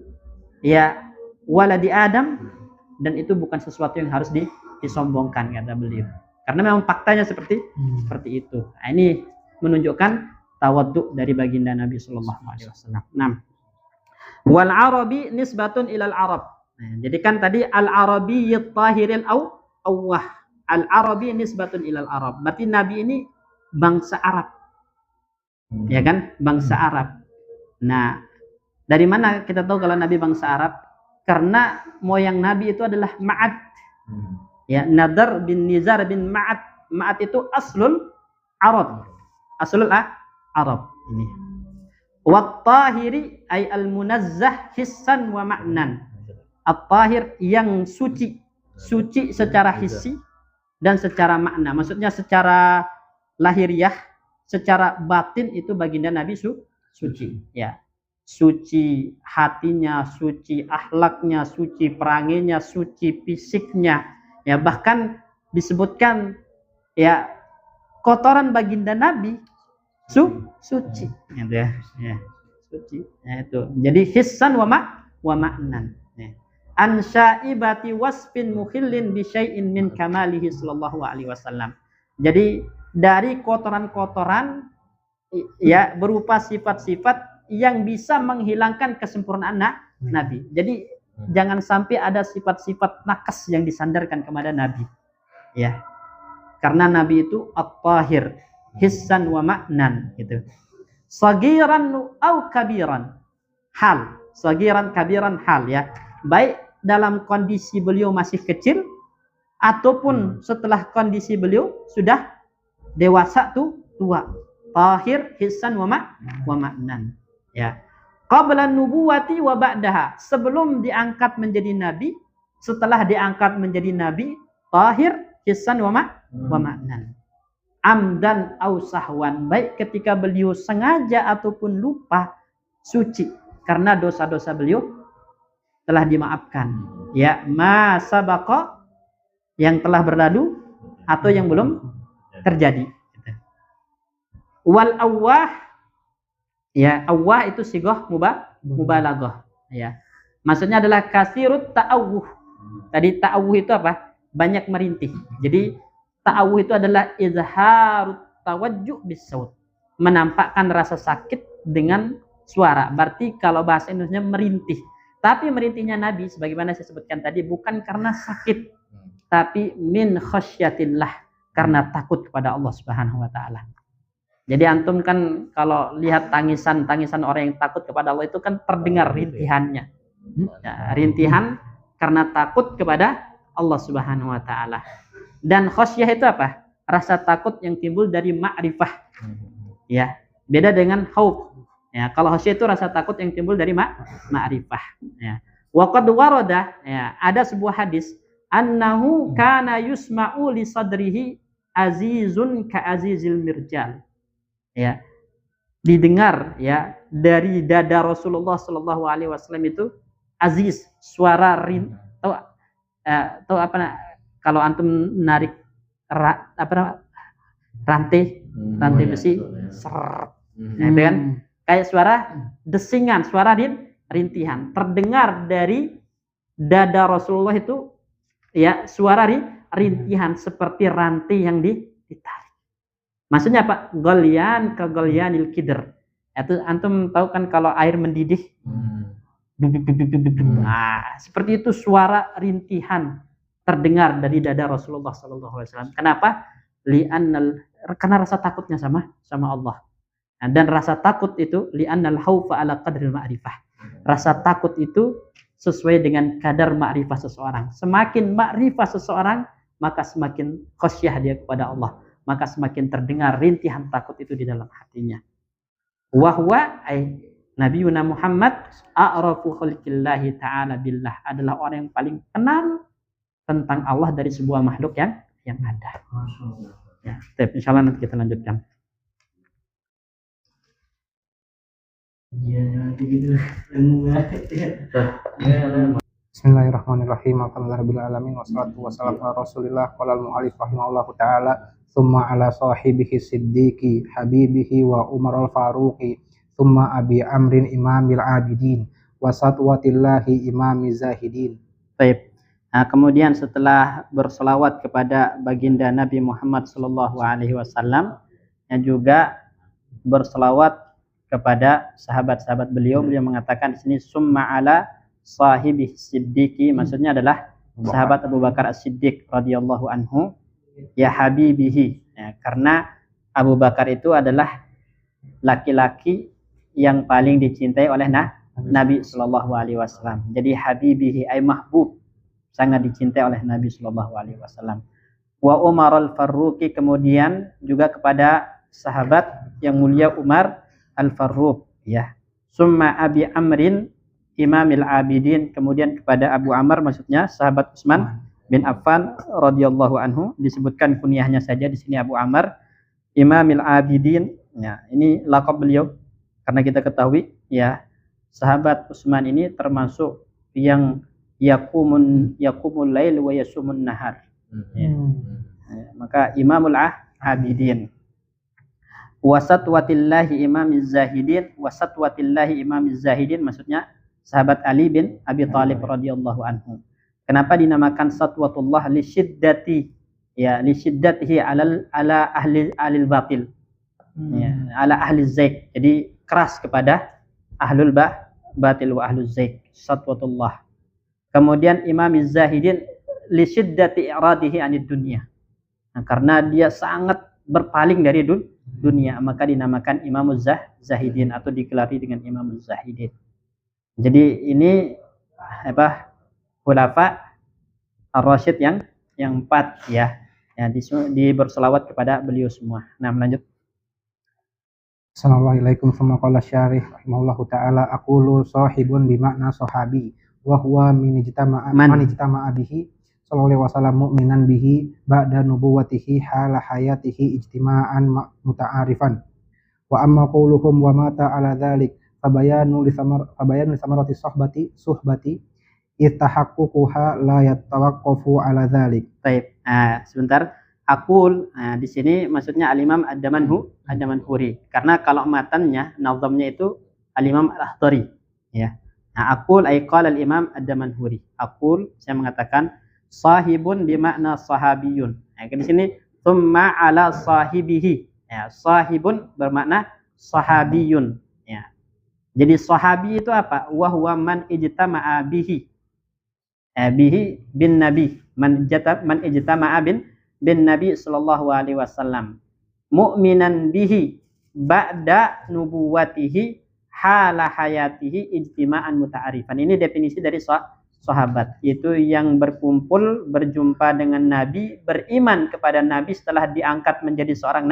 ya waladi Adam, dan itu bukan sesuatu yang harus disombongkan kata beliau. Karena memang faktanya seperti itu. Nah, ini menunjukkan tawaduk dari baginda Nabi sallallahu alaihi wasallam. 6. Wal arabi nisbatun ilal arab. Nah, jadi kan tadi al-arabiyyat tahiril awwah. Al-arabi nisbatun ilal arab. Berarti Nabi ini bangsa Arab. Ya kan? Bangsa Arab. Nah, dari mana kita tahu kalau Nabi bangsa Arab? Karena moyang Nabi itu adalah Ma'ad. Ya, Nadar bin Nizar bin Ma'ad. Ma'ad itu aslul Arab. Aslul Arab ini. Wat tahiri ay al-munazzah hissan wa ma'nan. at-tahir yang suci. Suci secara hissi dan secara makna. Maksudnya secara lahiriah, secara batin itu baginda Nabi suci, ya. Suci hatinya, suci akhlaknya, suci peranginya, suci fisiknya. Ya, bahkan disebutkan ya kotoran baginda Nabi suci, gitu ya. Ya, suci. Ya, itu. Jadi hissan wa ma'nan. Ya. An syaibati wasfin mukhillin bi syai'in min kamalihi sallallahu alaihi wasallam. Jadi dari kotoran-kotoran ya berupa sifat-sifat yang bisa menghilangkan kesempurnaan Nabi. Jadi jangan sampai ada sifat-sifat nakas yang disandarkan kepada Nabi. Ya. Karena Nabi itu at-tahir, hissan wa ma'nan gitu. Sagiran au kabiran. Hal, sagiran kabiran hal ya. Baik dalam kondisi beliau masih kecil ataupun setelah kondisi beliau sudah dewasa tua. Tahir, hissan wa ma'nan. Ya. Qabla nubuwati wa ba'daha. Sebelum diangkat menjadi nabi, setelah diangkat menjadi nabi, tahir, hissan wa ma'nan. Amdan au sahwan. Baik ketika beliau sengaja ataupun lupa, suci. Karena dosa-dosa beliau telah dimaafkan. Ya, ma sabaqa, yang telah berlalu atau yang belum terjadi. Wal awwah, ya, awwah itu sigoh mubalaghah, ya. Maksudnya adalah kasirut ta'awuh. Tadi ta'awuh itu apa? Banyak merintih. Jadi ta'awuh itu adalah izharut tawajjuh bisaut. Menampakkan rasa sakit dengan suara. Berarti kalau bahasa Indonesia merintih. Tapi merintihnya Nabi sebagaimana saya sebutkan tadi bukan karena sakit, tapi min khasyatillah, karena takut kepada Allah Subhanahu wa taala. Jadi antum kan kalau lihat tangisan orang yang takut kepada Allah itu kan terdengar rintihannya. Ya, rintihan karena takut kepada Allah Subhanahu wa taala. Dan khasyah itu apa? Rasa takut yang timbul dari ma'rifah. Ya, beda dengan khauf. Ya, kalau khasyah itu rasa takut yang timbul dari ma'rifah. Ya. Wa qad warada, ya, ada sebuah hadis annahu kana yusma'u li sadrihi azizun ka azizil mirjal. Ya, didengar ya dari dada Rasulullah Shallallahu Alaihi Wasallam itu aziz, suara tahu apa kalau antum narik rantai besi, itu kan kayak suara desingan, suara rintihan terdengar dari dada Rasulullah itu ya, suara rintihan seperti rantai yang ditarik. Maksudnya apa? Golyan ke golyanil kidr. Itu antum tahu kan kalau air mendidih. Nah, seperti itu suara rintihan terdengar dari dada Rasulullah sallallahu alaihi wasallam. Kenapa? Karena rasa takutnya sama Allah. Dan rasa takut itu li'annal khaufa ala qadril ma'rifah. Rasa takut itu sesuai dengan kadar ma'rifah seseorang. Semakin ma'rifah seseorang, maka semakin khasyah dia kepada Allah. Maka semakin terdengar rintihan takut itu di dalam hatinya. Wahwa ay Nabiyuna Muhammad a'rafu khalqillahi ta'ala billah, adalah orang yang paling kenal tentang Allah dari sebuah makhluk yang ada. Ya, insyaallah nanti kita lanjutkan. Bismillahirrahmanirrahim. Alhamdulillahirabbil alamin wassalatu wassalamu ala Rasulillah qala al-mu'allif rahimahullahu taala thumma ala sahibihi siddiqi habibihi wa Umar al-Faruqi thumma Abi Amrin imamil abidin wa satwatillahi imami zahidin. Baik. Nah, kemudian setelah berselawat kepada baginda Nabi Muhammad sallallahu alaihi wasallam yang juga berselawat kepada sahabat-sahabat beliau mengatakan di sini summa ala sahibi siddiqi, maksudnya adalah sahabat Abu Bakar As-Siddiq radhiyallahu anhu, ya habibihi, ya, karena Abu Bakar itu adalah laki-laki yang paling dicintai oleh Nabi sallallahu alaihi wasallam. Jadi habibihi ay mahbub, sangat dicintai oleh Nabi sallallahu alaihi wasallam. Wa Umar al-Faruqi, kemudian juga kepada sahabat yang mulia Umar al-Faruq, ya. Summa Abi Amrin Imamil Abidin, kemudian kepada Abu Amr, maksudnya sahabat Utsman bin Affan radhiyallahu anhu, disebutkan kunyahnya saja di sini Abu Amr, Imamil Abidin. Ya, ini lakab beliau karena kita ketahui ya sahabat Utsman ini termasuk yang yaqumul lail wa yasumun nahar. Ya. Maka Imamul Abidin. Wasatwatillahi imamiz zahidin, wasatwatillahi imamiz zahidin maksudnya sahabat Ali bin Abi Thalib radhiyallahu anhu. Kenapa dinamakan satwatullah? Li syiddati, ya, li syiddatihi ala ahli batil. Ya, ala ahli zaik. Jadi keras kepada ahlul batil wa ahlul zaik. Satwatullah. Kemudian imamiz zahidin li syiddati i'radihi anid dunya. Nah, karena dia sangat berpaling dari dunia, maka dinamakan Imamuz Zahidin atau digelari dengan Imamuz Zahidin. Jadi ini apa? Khulafa ar-rasyid yang 4 ya. Ya, di berselawat kepada beliau semua. Nah, lanjut. Assalamualaikum warahmatullahi wabarakatuh. Rahimahullahu taala aqulu sahibun bimakna sahabi wa huwa man ijtama'a bihi sallallahu alaihi wasallam mu'minan bihi ba'da nubuwatihi hala hayatihi ijtima'an muta'arifan wa amma qawluhum wa mata ala dhalik fabayanu li samarati suhbati itahaqquha la yatawaqqafu ala dhalik. Baik. Sebentar. Aqul, di sini maksudnya Al-Imam Ad-Damanhuri. Karena kalau matannya, nazamnya itu Al-Imam Al-Akhdari, ya. Nah, aqul ay qala Al-Imam Ad-Damanhuri. Aqul, saya mengatakan sahibun bimakna sahabiyun. Nah, di sini thumma ala sahibihi. Ya, sahibun bermakna sahabiyun, ya. Jadi sahabi itu apa? Wa huwa man ijtama'a bihi. Bihi bin nabi. Man ijtama'a bin Nabi sallallahu alaihi wasallam mu'minan bihi ba'da nubuwatihi hala hayatihi ijtima'an muta'arifan. Ini definisi dari sahabat, itu yang berkumpul berjumpa dengan Nabi, beriman kepada Nabi setelah diangkat menjadi seorang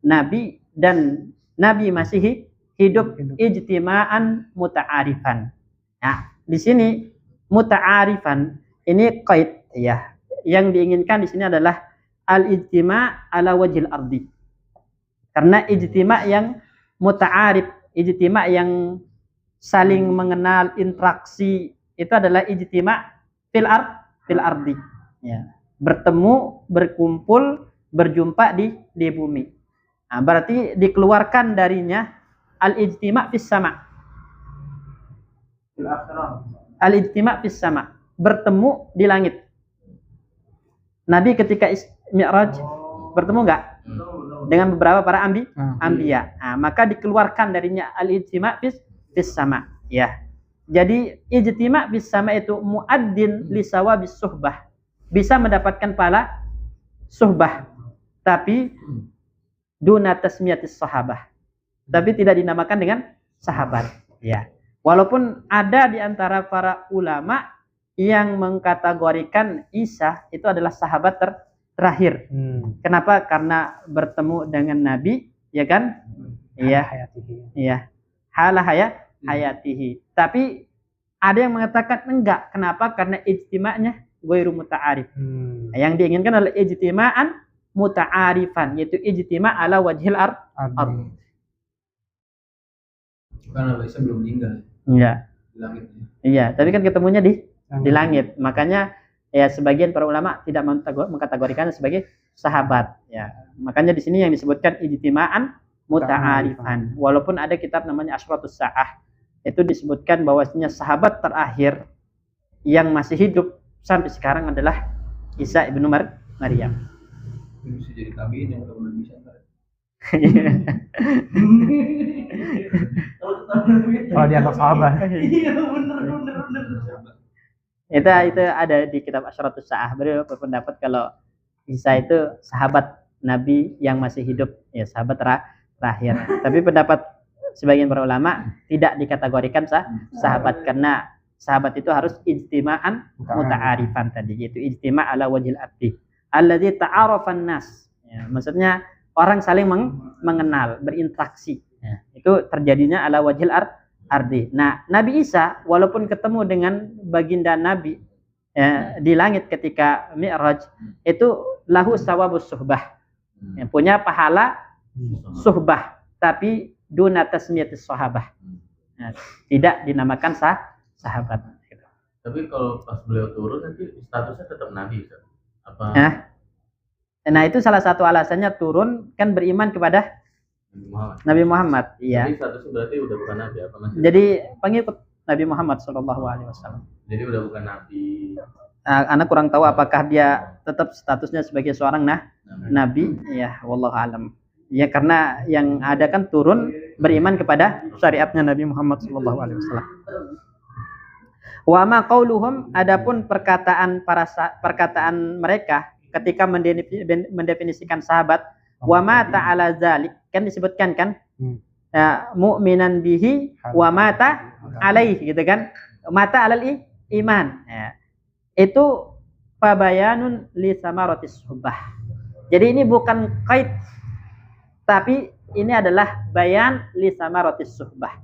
nabi dan Nabi masih hidup ijtima'an muta'arifan. Nah, di sini muta'arifan ini qaid, ya. Yang diinginkan di sini adalah al-ijtima' ala wajhil ardi. Karena ijtima' yang muta'arif, ijtima' yang saling mengenal, interaksi, itu adalah ijtima' fil ardi. Ya. Bertemu, berkumpul, berjumpa di bumi. Nah, berarti dikeluarkan darinya al-ijtima' fis sama'. Al-ijtima' fis sama', bertemu di langit. Nabi ketika Mi'raj bertemu enggak dengan beberapa para anbiya. Nah, maka dikeluarkan darinya al-ijtima' fis sama', ya. Jadi ijtima' fis sama' itu muaddin li sawabis suhbah. Bisa mendapatkan pahala suhbah, tapi duna tasmiyatis sahabah. Tapi tidak dinamakan dengan sahabat, ya. Walaupun ada di antara para ulama yang mengkategorikan Isa itu adalah sahabat terakhir. Kenapa? Karena bertemu dengan Nabi, ya kan? Iya. Iya. Hala hayatihi. Tapi ada yang mengatakan enggak. Kenapa? Karena ijtima'nya ghairu muta'arif. Yang diinginkan adalah ijtima'an muta'arifan, yaitu ijtima' ala wajhil ard. Karena Isa belum meninggal. Iya. Di langit. Iya, tapi kan ketemunya di langit. Makanya ya sebagian para ulama tidak mengkategorikan sebagai sahabat, ya. Makanya di sini yang disebutkan ijtima'an muta'arifan. Walaupun ada kitab namanya Asyratus Sa'ah, itu disebutkan bahwasanya sahabat terakhir yang masih hidup sampai sekarang adalah Isa ibnu Maryam. Bisa jadi tabiin yang belum bisa. Kalau dianggap sahabat. Iya, bener. Itu ada di kitab Asyratus Sa'ah. Beliau berpendapat kalau Isa itu sahabat Nabi yang masih hidup, ya, sahabat terakhir. Tapi pendapat sebagian para ulama tidak dikategorikan sahabat, karena sahabat itu harus ijtima'an muta'arifan tadi, yaitu ijtima' ala wajhil abdi alladzi ta'arafan nas. Ya, maksudnya orang saling mengenal, berinteraksi. Ya, itu terjadinya ala wajhil ardi. Nah, Nabi Isa walaupun ketemu dengan baginda Nabi di langit ketika Mi'raj, itu lahu sawabus suhbah. Punya pahala suhbah, tapi duna tasmiyatis sahabah. Nah, tidak dinamakan sahabat. Tapi kalau pas beliau turun nanti statusnya tetap nabi, Ustaz? Apa? Nah, itu salah satu alasannya turun kan beriman kepada Nabi Muhammad. Iya. Jadi statusnya berarti udah bukan nabi apa masih? Jadi pengikut Nabi Muhammad SAW. Jadi udah bukan nabi. Anak kurang tahu apakah dia tetap statusnya sebagai seorang nabi. Ya, wallahu alam. Ya, karena yang ada kan turun beriman kepada syariatnya Nabi Muhammad SAW. Wa ma qauluhum, adapun perkataan mereka ketika mendefinisikan sahabat, wa ma ta'ala zalik, kan disebutkan kan mu'minan bihi wa mata alaihi, gitu kan, mata alal iman, ya. Itu fabayanun li samaratis suhbah. Jadi ini bukan kait, tapi ini adalah bayan li samaratis suhbah,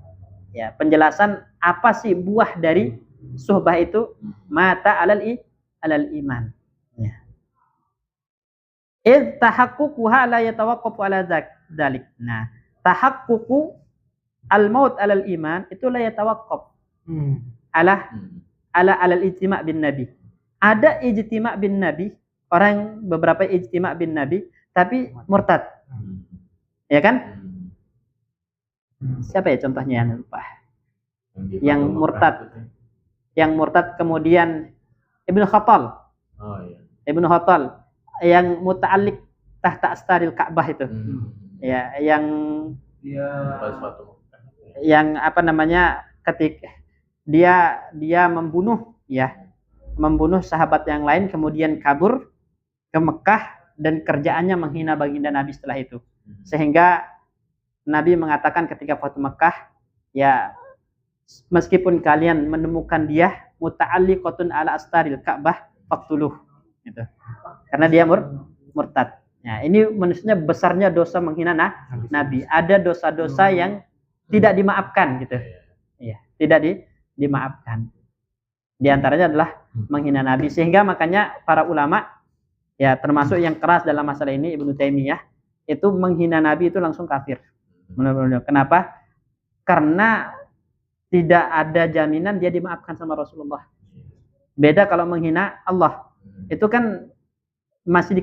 ya, penjelasan apa sih buah dari suhbah itu, mata alal iman, ya. Id tahaqququha la yatawaqqafu ala dzalik. Nah, tahaqququ al-maut alal iman itu la yatawaqqaf alal ijtima' bin nabi. Ada ijtima' bin nabi, beberapa ijtima' bin nabi tapi murtad. Ya kan? Siapa ya contohnya, yang lupa. Yang murtad kemudian Ibnu Khattal. Oh iya. Ibnu Khattal yang muta'alliq tahta astaril Ka'bah itu. Ya, yang apa namanya, ketika dia membunuh sahabat yang lain, kemudian kabur ke Mekah dan kerjaannya menghina baginda Nabi setelah itu. Sehingga Nabi mengatakan ketika Fathu Mekah, ya, meskipun kalian menemukan dia muta'alliqatun ala astaril Ka'bah faqtuluh, gitu. Karena dia murtad. Nah, ini maksudnya besarnya dosa menghina Nabi. Ada dosa-dosa yang tidak dimaafkan, gitu. Iya, tidak dimaafkan. Di antaranya adalah menghina Nabi, sehingga makanya para ulama, ya, termasuk yang keras dalam masalah ini Ibnu Taimiyah, itu menghina Nabi itu langsung kafir. Kenapa? Karena tidak ada jaminan dia dimaafkan sama Rasulullah. Beda kalau menghina Allah, itu kan masih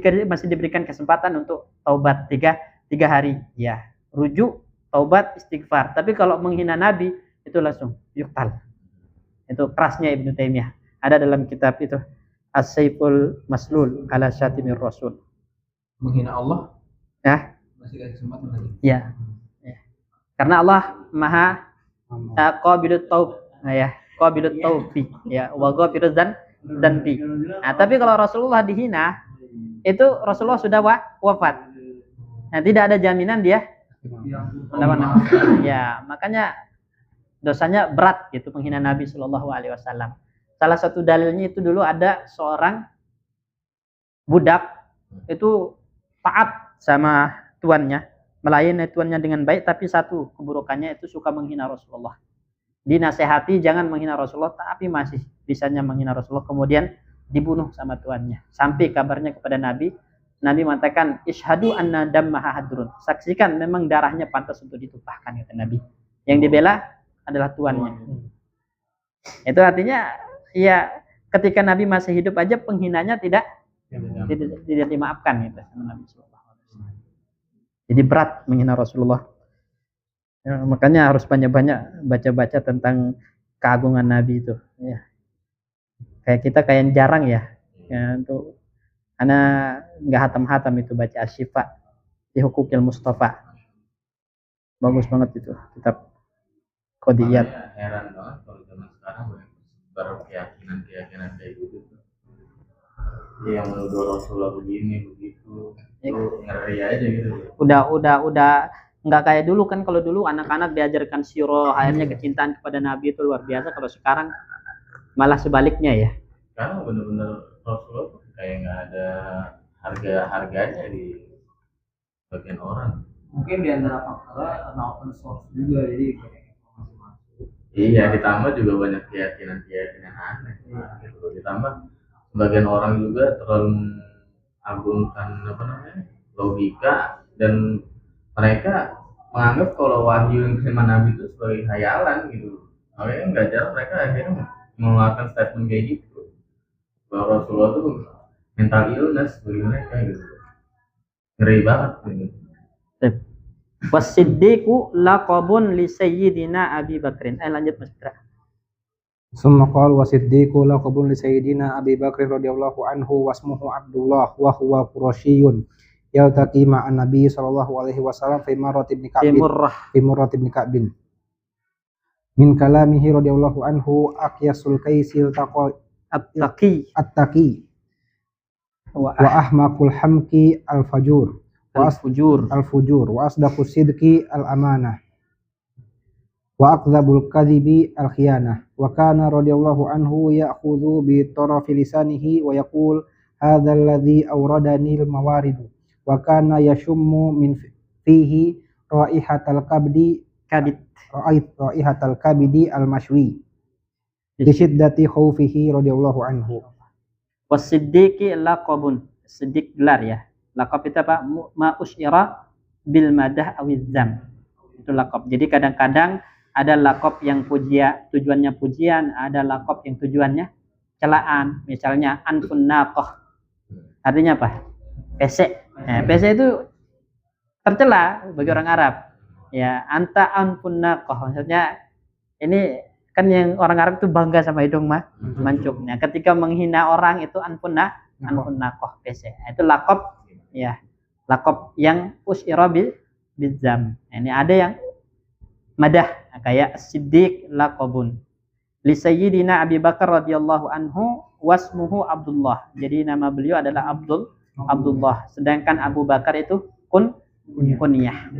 diberikan kesempatan untuk taubat tiga hari, ya, rujuk, taubat, istighfar. Tapi kalau menghina Nabi itu langsung yuktal. Itu kerasnya Ibnu Taimiyah. Ada dalam kitab itu As-Saiful Maslul ala Syatimir Rasul. Menghina Allah? Ya. Masih kasih kesempatan lagi. Ya. Karena Allah Maha qabilut taub, ya, qabilut taubi, ya, wa ghafiruz dzanbi. Nah, tapi kalau Rasulullah dihina, itu Rasulullah sudah wafat. Nah, tidak ada jaminan dia ya, makanya dosanya berat, gitu, menghina Nabi Shallallahu Alaihi Wasallam. Salah satu dalilnya itu dulu ada seorang budak itu taat sama tuannya, melayani tuannya dengan baik, tapi satu keburukannya itu suka menghina Rasulullah. Dinasehati jangan menghina Rasulullah, tapi masih bisanya menghina Rasulullah, kemudian dibunuh sama tuannya. Sampai kabarnya kepada Nabi mengatakan ishadu anna dammaha hadrun, saksikan memang darahnya pantas untuk ditumpahkan, kata Nabi. Yang dibela adalah tuannya. Itu artinya, ya, ketika Nabi masih hidup aja penghinanya tidak dimaafkan, gitu, sama Nabi sallallahu alaihi wasallam. Jadi berat menghina Rasulullah. Ya, makanya harus banyak-banyak baca-baca tentang keagungan Nabi itu, ya. Kayak kita kayak jarang ya untuk anak nggak hatam-hatam itu baca Asy-Syifa fi Huquqil Mustafa. Bagus banget itu kitab Qodiyat. Heran banget kalau zaman sekarang berkeyakinan kayak gitu. Yang menuduh Rasulullah begini begitu, itu ngeri aja gitu. Udah nggak kayak dulu kan. Kalau dulu anak-anak diajarkan sirah, akhirnya kecintaan kepada Nabi itu luar biasa. Kalau sekarang malah sebaliknya, ya. Sekarang bener-bener Rasulullah kayak nggak ada harganya di bagian orang. Mungkin di antara faktornya karena open source juga, jadi kayak informasi masuk. Iya, ditambah juga banyak keyakinan-keyakinan aneh gitu. Ditambah sebagian orang juga terlalu mengagungkan apa namanya logika, dan mereka menganggap kalau wahyu yang diterima Nabi itu sebagai khayalan gitu. Makanya nggak jarang mereka akhirnya mengeluarkan statement kayak gitu bahwa Rasulullah itu mental illness bagi mereka gitu. Ngeri banget gitu. Wasiddiqu laqabun li sayyidina Abi Bakrin. Lanjut Mas Fitra. Summa qala wa siddiqu laqabun li sayyidina Abi Bakr radhiyallahu anhu wasmuhu Abdullah wa huwa Qurasyiyyun yaltaqi ma'an Nabi sallallahu alaihi wasallam fi marrat ibn Ka'bin min kalamihi radhiyallahu anhu aqyasul kaisil at-taqi wa ahmaqul hamki al-fujur wa asdaqus sidqi al-amanah wa aqdzabul kadhibi al-khiyanah wa kana radhiyallahu anhu ya'khudhu bi tarafi lisanihi wa yaqul hadha alladhi awradani al-mawarid wa kana yashummu min fihi raihatal kabidi al-mashwi bi shiddati khawfihi radhiyallahu anhu. Wasiddiqi laqabun, siddiq gelar ya. Laqab itu apa? Ma usyira bil madah awizzam. Itu laqab. Jadi kadang-kadang ada laqab yang tujuannya pujian, ada laqab yang tujuannya celaan. Misalnya anfun naqah. Artinya apa? Pesek. Pesek itu tercela bagi orang Arab. Ya, anta anfun naqah. Maksudnya ini kan yang orang Arab itu bangga sama hidung mancungnya. Ketika menghina orang itu anfun naqah pesek. Itu laqab ya, laqab yang usyira bizam. Ini ada yang madah kayak siddiq laqabun li sayyidina Abi Bakar radhiyallahu anhu wasmuhu Abdullah. Jadi nama beliau adalah Abdullah, sedangkan Abu Bakar itu kunyah.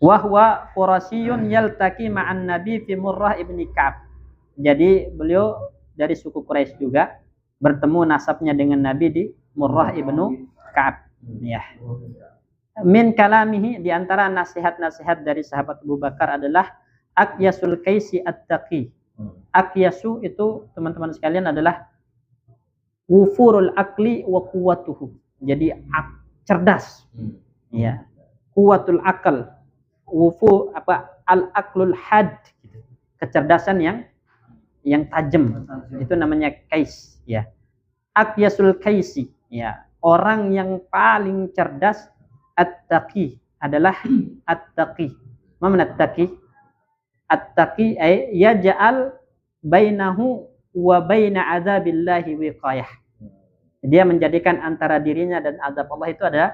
Wa huwa Qurasyiyyun yaltaqi ma'an Nabi fi Murrah ibni Ka'ab. Jadi beliau dari suku Quraisy juga, bertemu nasabnya dengan Nabi di Murrah ibnu Ka'ab ya. Min kalamihi, di antara nasihat-nasihat dari sahabat Abu Bakar adalah aqyasul kaisi at-taqi. Aqyasu itu teman-teman sekalian adalah wufurul akli wa quwwatuhu. Jadi cerdas. Ya. Quwwatul akal. Wufu al-aqlul had. Kecerdasan yang tajam. Itu namanya kais ya. Aqyasul kaisi ya. Orang yang paling cerdas at-taqi adalah at-taqi. Mana at-taqi? At-taqi ay yaj'al bainahu wa baina adzabillahi wiqayah. Dia menjadikan antara dirinya dan azab Allah itu ada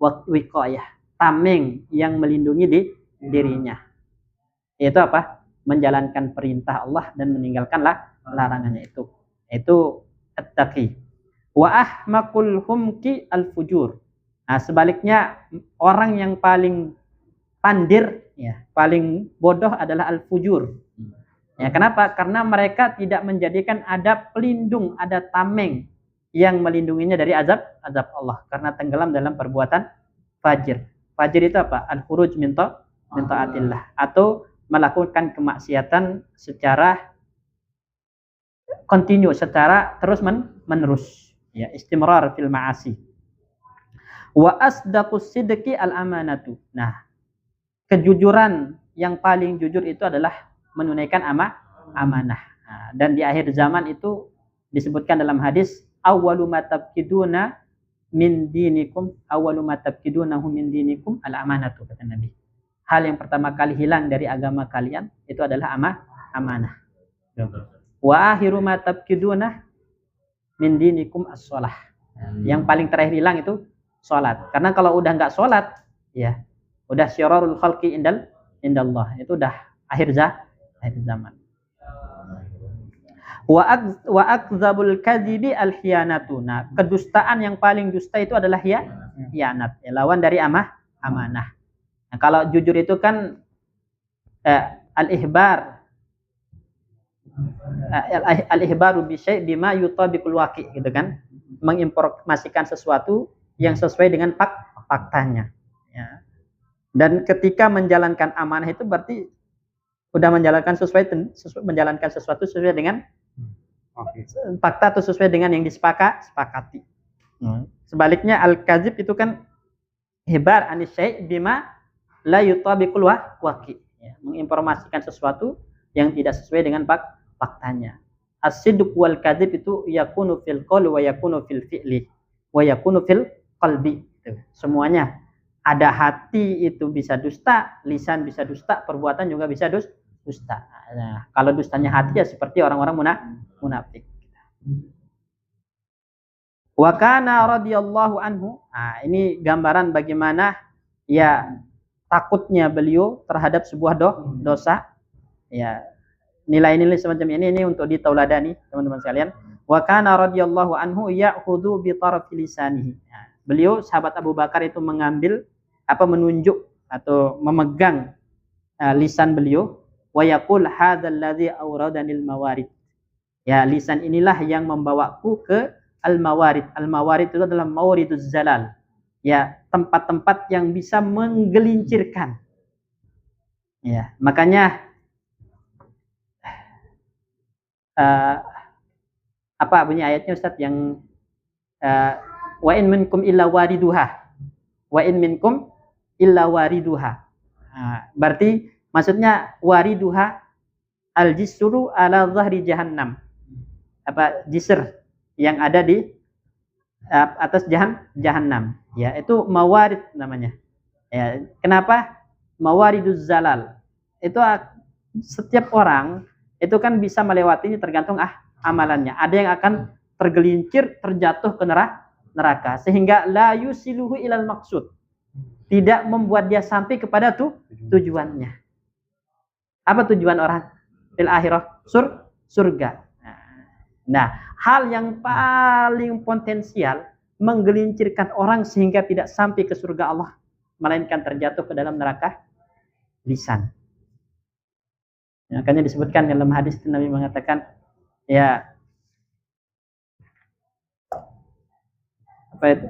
wiqayah, tameng yang melindungi di dirinya. Itu apa? Menjalankan perintah Allah dan meninggalkan larangannya itu. Itu at-taqi. Wa ahmaqul humki al-fujur. Nah, sebaliknya orang yang paling pandir ya, paling bodoh adalah al-fujur. Ya, kenapa? Karena mereka tidak menjadikan ada pelindung, ada tameng yang melindunginya dari azab Allah karena tenggelam dalam perbuatan fajir. Fajir itu apa? Al-khuruj min ta'atillah, atau melakukan kemaksiatan secara kontinu, secara terus menerus. Ya, istimrar fil ma'asi. Wa asdaqus sidqi al-amanatu. Nah, kejujuran yang paling jujur itu adalah menunaikan amanah. Nah, dan di akhir zaman itu disebutkan dalam hadis awwalu ma tabkiduna min dinikum al-amanatu, kata Nabi. Hal yang pertama kali hilang dari agama kalian itu adalah amanah. Wa akhiru ma tabkiduna min dinikum as-shalah. Yang paling terakhir hilang itu salat. Karena kalau udah enggak salat, ya, udah syararul khalqi indallah. Itu udah akhir zaman. Wa akdzabul kadzibi al-khiyanatu. Nah, kedustaan yang paling dusta itu adalah khianat. Ya, lawan dari amanah. Nah, kalau jujur itu kan al-ihbar al-ihbaru bi syai' bima yutabiqul waqi', gitu kan, menginformasikan sesuatu yang sesuai dengan faktanya ya. Dan ketika menjalankan amanah itu berarti udah menjalankan sesuatu sesuai dengan Oke. fakta atau sesuai dengan yang disepakati. Sebaliknya al-kadzib itu kan hibar anis syai' bima la yutabiqul waqi', ya, menginformasikan sesuatu yang tidak sesuai dengan faktanya. As-sidq wal kadzib itu yakunu fil qawli wa yakunu fil fi'li wa yakunu fil qalbi. Semuanya ada hati itu bisa dusta, lisan bisa dusta, perbuatan juga bisa dusta. Nah, kalau dustanya hati ya seperti orang-orang munafik. Wa kana radhiyallahu anhu. Nah, ini gambaran bagaimana ya takutnya beliau terhadap sebuah dosa. Ya, nilai-nilai semacam ini untuk ditauladani teman-teman sekalian. Wa kana radhiyallahu anhu ya'khudhu bi tarfi lisanihi. Nah, beliau sahabat Abu Bakar itu menunjuk atau memegang lisan beliau, wa yaqul hadzal ladzi awradanil mawarid. Ya, lisan inilah yang membawaku ke al-mawarid. Al-mawarid itu adalah mauriduz zalal. Ya, tempat-tempat yang bisa menggelincirkan. Ya, makanya apa bunyi ayatnya Ustaz yang wa in minkum illa wariduha. Wa in minkum illa wariduha. Berarti maksudnya wariduha al-jisru ala zahri jahannam. Jisr yang ada di atas jahannam. Ya, itu mawarid namanya. Ya, kenapa? Mawariduz zalal. Itu setiap orang itu kan bisa melewati ini tergantung amalannya. Ada yang akan tergelincir, terjatuh ke neraka sehingga la yusiluhu ilal maksud. Tidak membuat dia sampai kepada tujuannya. Apa tujuan orang fil akhirah? Surga. Nah, hal yang paling potensial menggelincirkan orang sehingga tidak sampai ke surga Allah, melainkan terjatuh ke dalam neraka, lisan. Makanya disebutkan dalam hadis itu Nabi mengatakan, ya apa itu?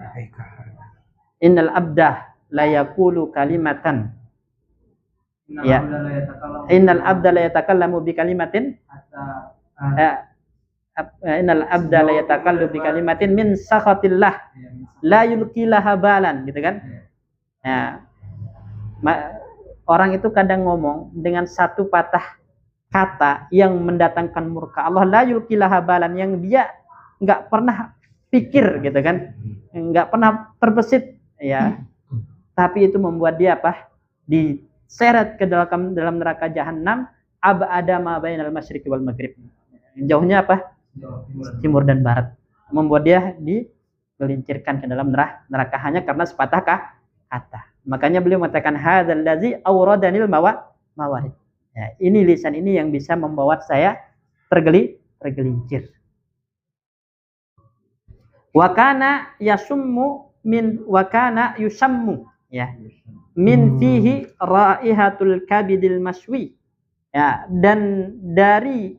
Innal abda la yaqulu kalimatan. Ya. Innal abda la yatakallamu bi kalimatin innal abda la yatakallamu bi kalimatin min sakhatillah la yulqilaha balan, gitu kan? Ya. Orang itu kadang ngomong dengan satu patah kata yang mendatangkan murka Allah, la yulqilaha balan, yang dia enggak pernah pikir, gitu kan? Enggak pernah terbesit, ya. Tapi itu membuat dia diseret ke dalam neraka jahanam, abada ma bainal masyriqi wal maghrib. Jauhnya timur dan barat, membuat dia digelincirkan ke dalam neraka hanya karena sepatah kata. Makanya beliau mengatakan hadzal ladzi awradanil mawarid. Ya, ini lisan ini yang bisa membawa saya tergelincir. Wa kana yusammu, ya, min fihi raihatul kabidil maswi. Ya, dan dari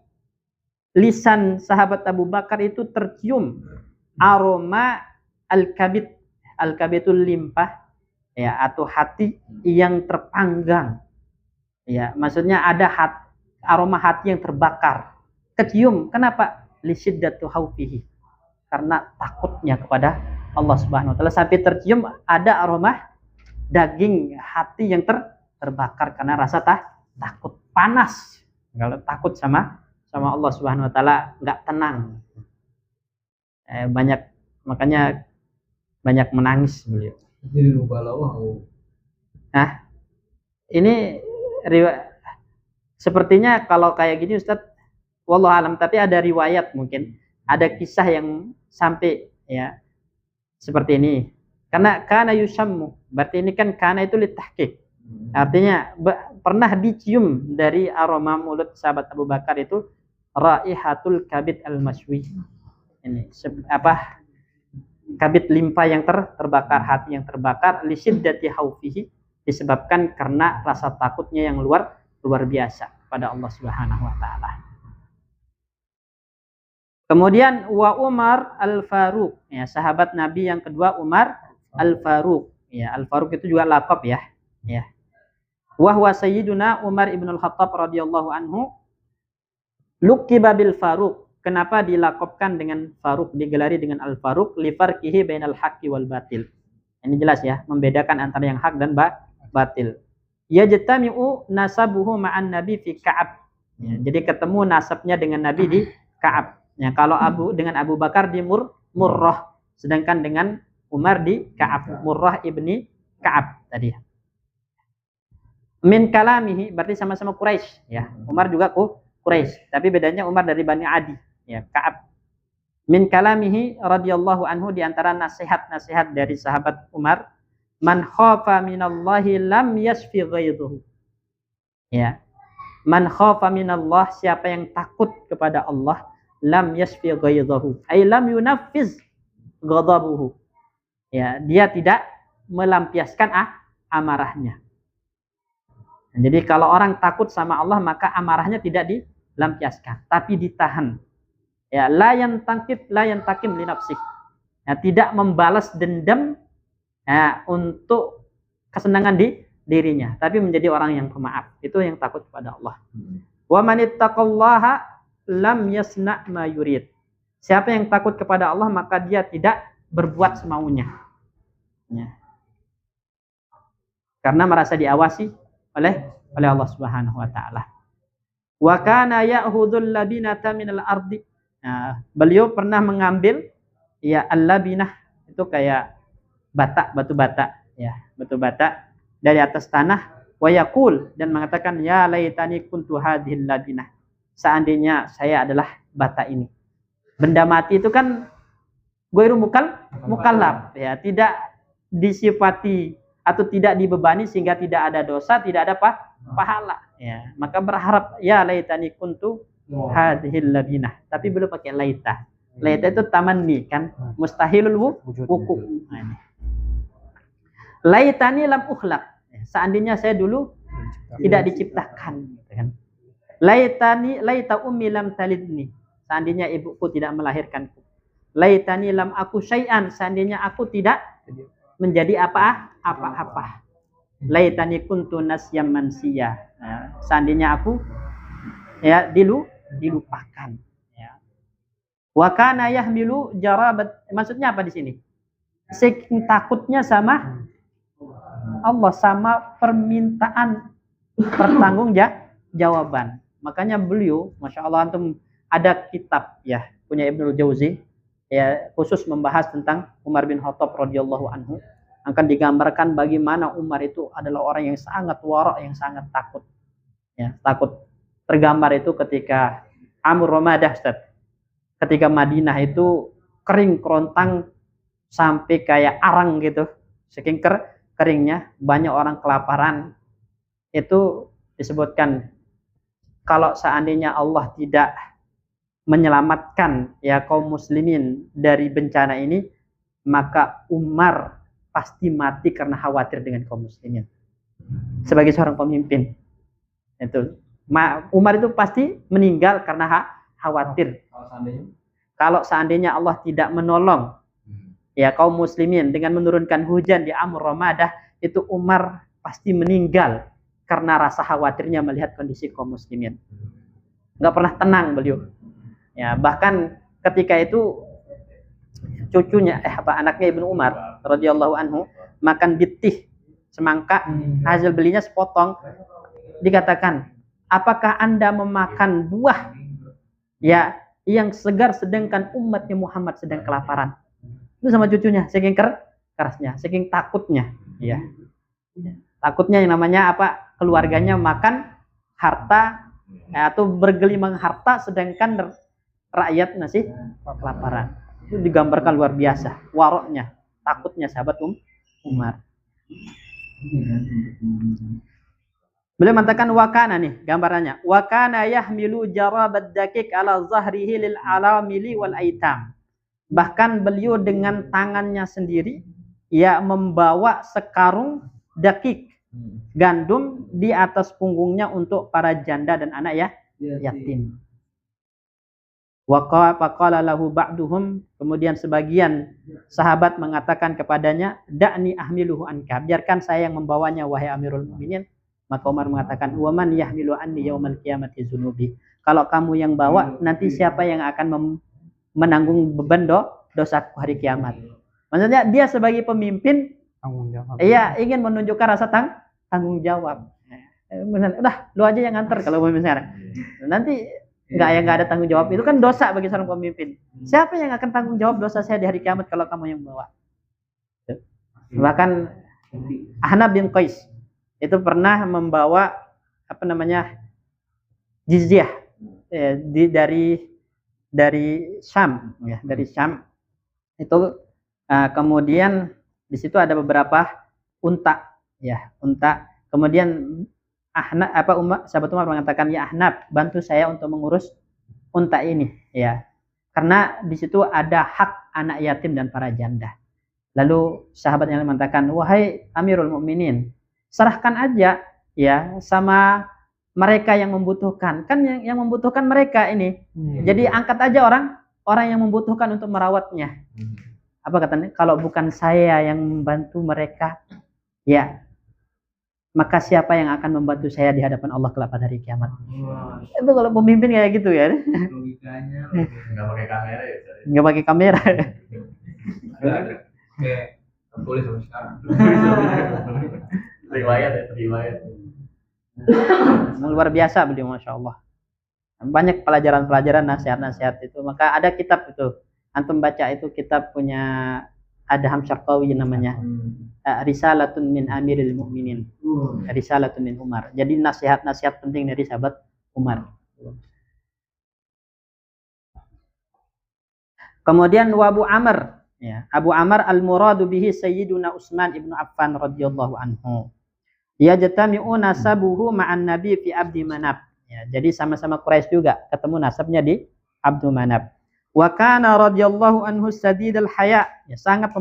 lisan sahabat Abu Bakar itu tercium aroma al-kabid. Al-kabidul limpah, ya, atau hati yang terpanggang. Ya, maksudnya ada aroma hati yang terbakar. Kecium. Kenapa? Lisiddatu khaufihi. Karena takutnya kepada Allah Subhanahu wa taala, sampai tercium ada aroma daging hati yang terbakar karena rasa takut, panas. Kalau takut sama Allah Subhanahu wa taala enggak tenang. Makanya banyak menangis beliau. Nah, ini sepertinya kalau kayak gini Ustadz, wallahu alam, tapi ada riwayat, mungkin ada kisah yang sampai ya seperti ini. Karena kana yusammu, berarti ini kan kana itu litahqiq. Artinya pernah dicium dari aroma mulut sahabat Abu Bakar itu raihatul kabid al-maswi. Ini kabid limpa yang terbakar, hati yang terbakar, lisiddati khaufihi, disebabkan karena rasa takutnya yang luar biasa pada Allah Subhanahu wa taala. Kemudian wa Umar Al-Faruq, ya, sahabat Nabi yang kedua Umar Al-Faruq. Ya, Al-Faruq itu juga laqab, ya. Ya. Wa huwa sayyiduna Umar ibn al-Khattab radhiyallahu anhu luqiba bil Faruq. Kenapa dilakopkan dengan Faruq, digelari dengan Al-Faruq? Li farqihi bainal haqqi wal batil. Ini jelas ya, membedakan antara yang hak dan batil. Yajtami'u nasabuhu ma'an nabi fi Ka'ab. Ya, jadi ketemu nasabnya dengan Nabi di Ka'ab. Ya, kalau dengan Abu Bakar di Murrah, sedangkan dengan Umar di Ka'ab. Murrah ibni Ka'ab tadi. Min kalamihi berarti sama-sama Quraisy ya. Umar juga Quraisy, tapi bedanya Umar dari Bani Adi ya, Ka'ab. Min kalamihi radhiyallahu anhu, di antara nasihat-nasihat dari sahabat Umar, man khafa minallahi lam yasfi ghaidhuhu. Ya. Man khafa minallah, siapa yang takut kepada Allah, lam yasfi ghaidhuhu, ay lam yunaffiz ghadabuhu. Ya, dia tidak melampiaskan amarahnya. Jadi kalau orang takut sama Allah, maka amarahnya tidak dilampiaskan, tapi ditahan. Ya, la yantakim li nafsih. Ya, tidak membalas dendam ya, untuk kesenangan di dirinya, tapi menjadi orang yang pemaaf. Itu yang takut kepada Allah. Wa man ittaqallaha lam yasna ma yurid. Siapa yang takut kepada Allah, maka dia tidak berbuat semaunya. Ya. Karena merasa diawasi oleh Allah Subhanahu wa taala. Wa kana ya'khudhul labinata minal ardi. Nah, beliau pernah mengambil ya al-labinah, itu kayak batu bata ya, batu bata dari atas tanah, wa yaqul, dan mengatakan ya laitani kuntu hadhil labinah. Seandainya saya adalah bata ini. Benda mati itu kan ghairu mukallaf ya, tidak disifati atau tidak dibebani sehingga tidak ada dosa, tidak ada pahala ya. Maka berharap ya laitani kuntu hadhil labinah, tapi belum pakai laita. Laita itu tamanni kan, mustahilul wuku. Nah, laitani lam ukhlaq, seandainya saya dulu tidak diciptakan kan. Laita ummi lam talidni, seandainya ibuku tidak melahirkanku. Laitani lam aku syai'an, seandainya aku tidak menjadi apa-apa. Laitani kuntu nasyam mansiya, seandainya aku ya dilupakan ya. Wa kana yahmilu jarabat, maksudnya apa di sini? Saking takutnya sama Allah, sama permintaan pertanggungjawaban. Makanya beliau, masya Allah, antum ada kitab ya punya Ibnul Jauzi ya, khusus membahas tentang Umar bin Khattab radhiyallahu anhu. Akan digambarkan bagaimana Umar itu adalah orang yang sangat wara', yang sangat takut ya, takut. Tergambar itu ketika Amr Ramadah, Ustaz. Ketika Madinah itu kering kerontang sampai kayak arang gitu, saking keringnya, banyak orang kelaparan. Itu disebutkan kalau seandainya Allah tidak menyelamatkan ya kaum muslimin dari bencana ini, maka Umar pasti mati karena khawatir dengan kaum muslimin. Sebagai seorang pemimpin, itu Umar itu pasti meninggal karena khawatir. Kalau seandainya Allah tidak menolong ya kaum muslimin dengan menurunkan hujan di Amr Ramadah, itu Umar pasti meninggal karena rasa khawatirnya melihat kondisi kaum muslimin. Nggak pernah tenang beliau. Ya, bahkan ketika itu cucunya anaknya Ibnu Umar radhiyallahu anhu makan bitih, semangka, hasil belinya sepotong, dikatakan, apakah Anda memakan buah ya yang segar sedangkan umatnya Muhammad sedang kelaparan? Itu sama cucunya, saking kerasnya, saking takutnya ya. Takutnya yang namanya apa? Keluarganya makan harta atau bergelimang harta sedangkan rakyat masih kelaparan. Itu digambarkan luar biasa waroknya, takutnya sahabat Umar. Beliau mengatakan wakana, nih gambarannya, wakana yahmilu jarabad dakik ala zahrihi lil alamili wal aitam. Bahkan beliau dengan tangannya sendiri ya membawa sekarung dakik, gandum di atas punggungnya untuk para janda dan anak ya yatim. Waqala lahu ba'duhum, kemudian sebagian sahabat mengatakan kepadanya, da'ni ahmiluhu anka, biarkan saya yang membawanya wahai Amirul Mukminin. Maka Umar mengatakan, "Wa man yahmilu anni yaumal qiyamati dzunubi." Kalau kamu yang bawa, nanti siapa yang akan menanggung beban dosaku hari kiamat? Maksudnya dia sebagai pemimpin, Tanggung jawab. iya ingin menunjukkan rasa tanggung jawab. Udah, lu aja yang nganter kalau pemimpin sekarang. Nanti nggak ada tanggung jawab, itu kan dosa bagi seorang pemimpin. Siapa yang akan tanggung jawab dosa saya di hari kiamat kalau kamu yang bawa? Bahkan Ahnaf bin Qais itu pernah membawa jizyah dari Syam, ya, dari Syam itu. Kemudian di situ ada beberapa unta, ya, unta. Kemudian sahabat Umar mengatakan, "Ya Ahnaf, bantu saya untuk mengurus unta ini, ya. Karena di situ ada hak anak yatim dan para janda." Lalu sahabat yang mengatakan, "Wahai Amirul Mukminin, serahkan aja ya sama mereka yang membutuhkan. Kan yang membutuhkan mereka ini. Jadi angkat aja orang yang membutuhkan untuk merawatnya." Apa katanya? "Kalau bukan saya yang membantu mereka, ya maka siapa yang akan membantu saya di hadapan Allah kelak pada hari kiamat?" Itu kalau pemimpin kayak gitu ya. Logikanya nggak pakai kamera ya. Nggak pakai kamera. kayak tertulis sampai sekarang. Riwayat. Luar biasa beliau, masya Allah. Banyak pelajaran-pelajaran, nasihat-nasihat itu. Maka ada kitab itu. Antum baca itu, kitab punya Adham Syarqawi namanya. Risalatun min Amiril Mukminin. Risalatun min Umar. Jadi nasihat-nasihat penting dari sahabat Umar. Kemudian Abu Amr, ya, Abu Amr al-muradu bihi Sayyiduna Utsman ibnu Affan radhiyallahu anhu. Yajtami'u nasabuhu ma'an Nabi fi Abdi Manaf. Ya, jadi sama-sama Quraisy juga, ketemu nasabnya di Abdu Manaf. Wa kana radhiyallahu anhu sadidal haya, ya, sangat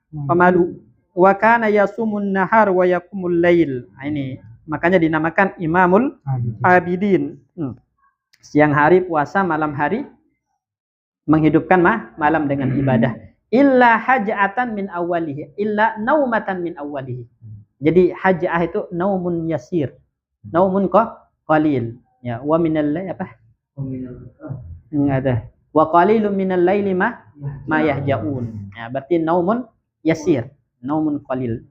pemalu. Wa kana yasumun nahar wa yaqumul lail. Ini makanya dinamakan Imamul Abidin. Siang hari puasa, malam hari menghidupkan malam dengan ibadah. Illa hajatan min awalihi, illa naumatan min awalihi. Jadi hajah itu naumun yasir, naumun qalil. Ya, wa minal laili apa? Enggak ada. Wa qalilun minal laili ma yahjaun. Ya, berarti naumun yasir, naumun qalil.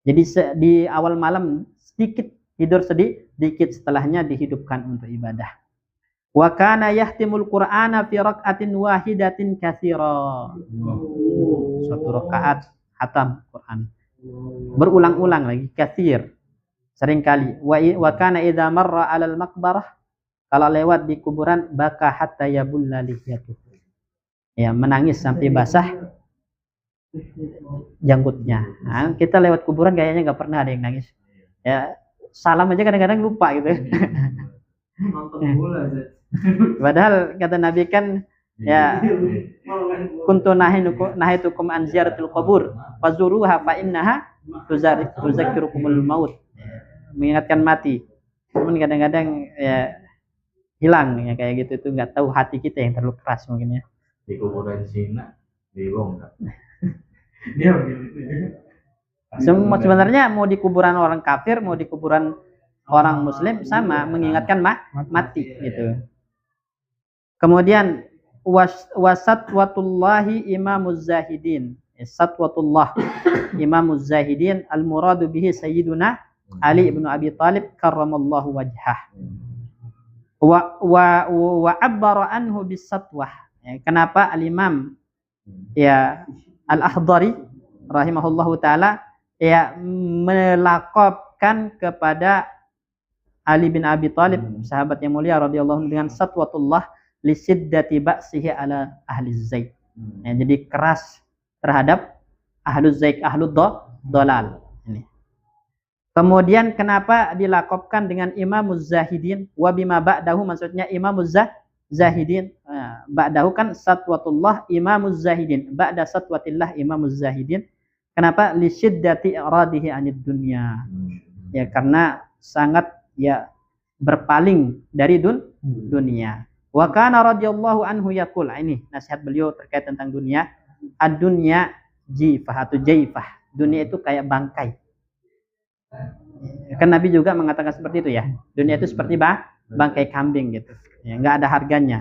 Jadi di awal malam sedikit tidur, sedikit, setelahnya dihidupkan untuk ibadah. Wa kana yahtimul Qur'ana fi raq'atin wahidatin katsira. Suatu rakaat hatam Quran. Berulang-ulang lagi, katsir, seringkali. Wa kana idza marra 'alal maqbarah, kalau lewat di kuburan, baka hatta yabulla lihyatuhu. Ya, menangis sampai basah janggutnya. Nah, kita lewat kuburan kayaknya nggak pernah ada yang nangis. Ya, salam aja kadang-kadang lupa gitu. Padahal kata Nabi kan, ya, kuntu nahitukum an ziyaratil qubur fazuruha fa innaha tuzakkirukumul maut. Mengingatkan mati. Cuman kadang-kadang ya hilang ya kayak gitu, itu nggak tahu hati kita yang terlalu keras mungkin ya. Di kuburan Cina dibongkar. Sebenarnya mau di kuburan orang kafir, mau di kuburan orang muslim sama, mengingatkan mati gitu. Kemudian wasatwatullahi imamuz zahidin. Satwatullah imamuz zahidin al-muradu bihi sayyiduna Ali ibn Abi Talib karramallahu wajhah. Wa abbara anhu bisatwah. Ya, kenapa al-Imam ya Al-Akhdari rahimahullahu taala ya melaqabkan kepada Ali bin Abi Talib, sahabat yang mulia radhiyallahu anhu, dengan satwatullah li siddati ba'sihi ala ahli zaid. Ya, jadi keras terhadap ahlu zaid, ahlu dolal. Ini. Kemudian kenapa dilakopkan dengan Imamuz Zahidin? Wa bima ba'dahu, maksudnya Imamuz Zahidin. Ba'dahu kan satwatullah Imamuz Zahidin. Ba'da satwatillah Imamuz Zahidin. Kenapa? Li syiddati iradihi anid dunya. Ya, karena sangat ya berpaling dari dunia. Wa kana radhiyallahu anhu yaqul, ini nasihat beliau terkait tentang dunia. Ad-dunya jifah atau jaifah. Dunia itu kayak bangkai. Kan Nabi juga mengatakan seperti itu ya. Dunia itu seperti bangkai kambing gitu. Ya, nggak ada harganya.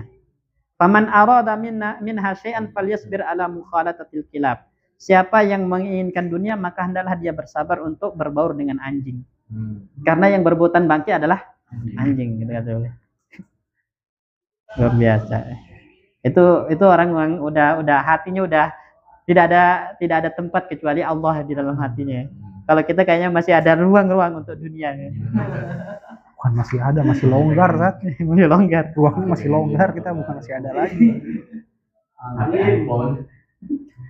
Faman arada minha syai'an falyasbir ala mukhalatatil kilab. Siapa yang menginginkan dunia maka hendaklah dia bersabar untuk berbaur dengan anjing. Karena yang berebutan bangkai adalah anjing gitu kata beliau. Luar biasa. Itu orang yang udah hatinya udah tidak ada tempat kecuali Allah di dalam hatinya. Kalau kita kayaknya masih ada ruang-ruang untuk dunia. Bukan masih ada, masih longgar, Zat. Masih longgar. Ruangnya masih longgar, kita bukan masih ada lagi.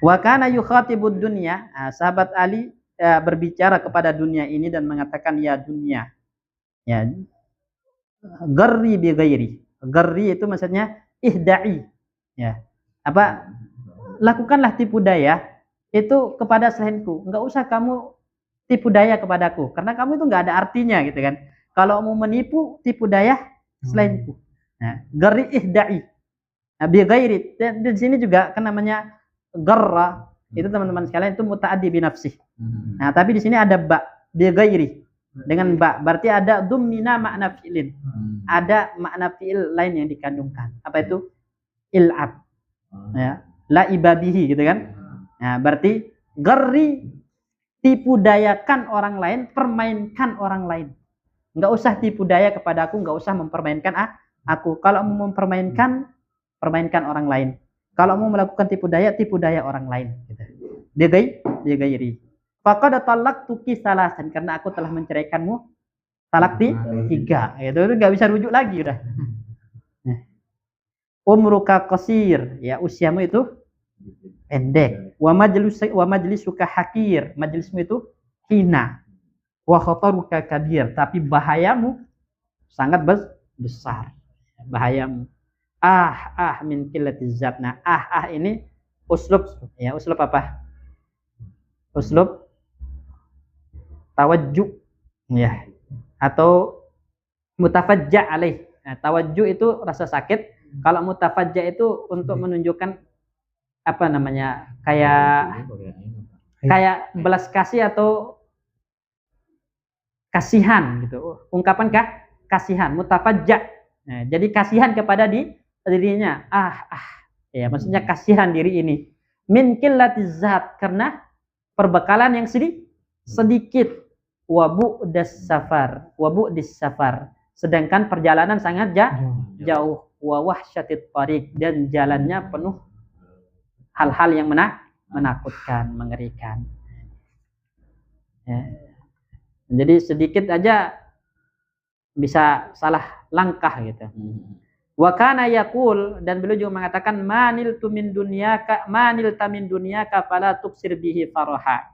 Wa kana yukhatibud dunya. Sahabat Ali berbicara kepada dunia ini dan mengatakan ya dunia. Ya. Gharri bi ghairi. Gharri itu maksudnya ihda'i. Ya. Apa? Lakukanlah tipu daya itu kepada selainku. Enggak usah kamu tipu daya kepadaku karena kamu itu enggak ada artinya gitu kan. Kalau mau menipu, tipu daya selainku. Nah, gharri ihda'i. Nah, bi ghairi. Dan di sini juga kan namanya gharra. Itu teman-teman sekalian itu muta'addi bi nafsih. Nah, tapi di sini ada ba bi ghairi. Dengan ba berarti ada dhammina makna fi'lin. Ada makna fi'il lain yang dikandungkan. Apa itu? Il'ab. Ya, la ibadihi gitu kan. Nah, berarti gharri tipu dayakan orang lain, permainkan orang lain. Enggak usah tipu daya kepada aku, enggak usah mempermainkan aku. Kalau mau mempermainkan, permainkan orang lain. Kalau mau melakukan tipu daya orang lain. Gitu. Dia gairi. Faqad talaqtuki salasan karena aku telah menceraikanmu talak 3. Itu enggak bisa rujuk lagi udah. Umruka qasir, ya usiamu itu pendek. Wa majlisuka hakir, majlismu itu hina. Wa khataruka kabir, tapi bahayamu sangat besar. Bahayamu. Min qillatiz zatna. Ini uslub ya, uslub apa? Uslub tawajjuh ya. Atau mutafajja alaih. Nah, tawajjuh itu rasa sakit. Kalau mutafajja itu untuk menunjukkan apa namanya? Kayak belas kasih atau kasihan gitu. Ungkapan kasihan, mutafajja. Nah, jadi kasihan kepada dirinya. Ya, maksudnya kasihan diri ini. Min qillatiz zat karena perbekalan yang sedikit. Wa bu'das safar. Sedangkan perjalanan sangat jauh. Wa wahsyatit tariq dan jalannya penuh hal-hal yang menakutkan, mengerikan. Ya. Jadi sedikit aja bisa salah langkah gitu. Wa kana yaqul dan beliau juga mengatakan manil tamin dunyaka fala tuksir bihi faraha.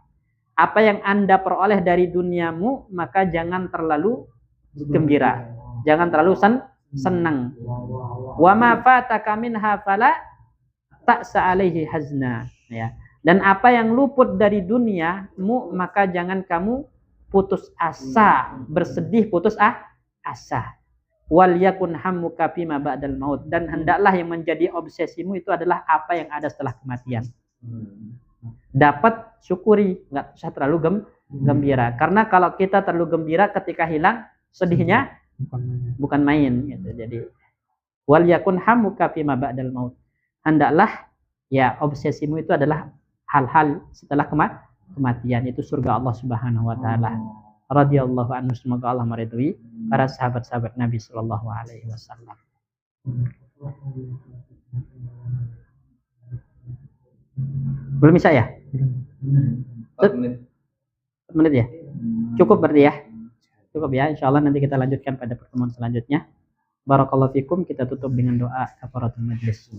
Apa yang Anda peroleh dari duniamu maka jangan terlalu gembira. Jangan terlalu senang. Wa ma fataka minha fala ta'sa alaihi hazna, ya. Dan apa yang luput dari duniamu maka jangan kamu putus asa, bersedih putus asa. Wal yakun hammuka fima ba'dal maut dan hendaklah yang menjadi obsesimu itu adalah apa yang ada setelah kematian. Dapat syukuri, enggak usah terlalu gembira. Karena kalau kita terlalu gembira ketika hilang, sedihnya bukan main gitu. Jadi wal yakun hammuka fima ba'dal maut. Hendaklah ya obsesimu itu adalah hal-hal setelah kematian, itu surga Allah Subhanahu wa taala. Radhiyallahu anhu, semoga Allah meridhai para sahabat-sahabat Nabi sallallahu alaihi wasallam. Belum bisa ya? 4 menit ya? Cukup berarti ya? Cukup ya, insyaallah nanti kita lanjutkan pada pertemuan selanjutnya. Barakallahu fikum, kita tutup dengan doa kafaratul majlis.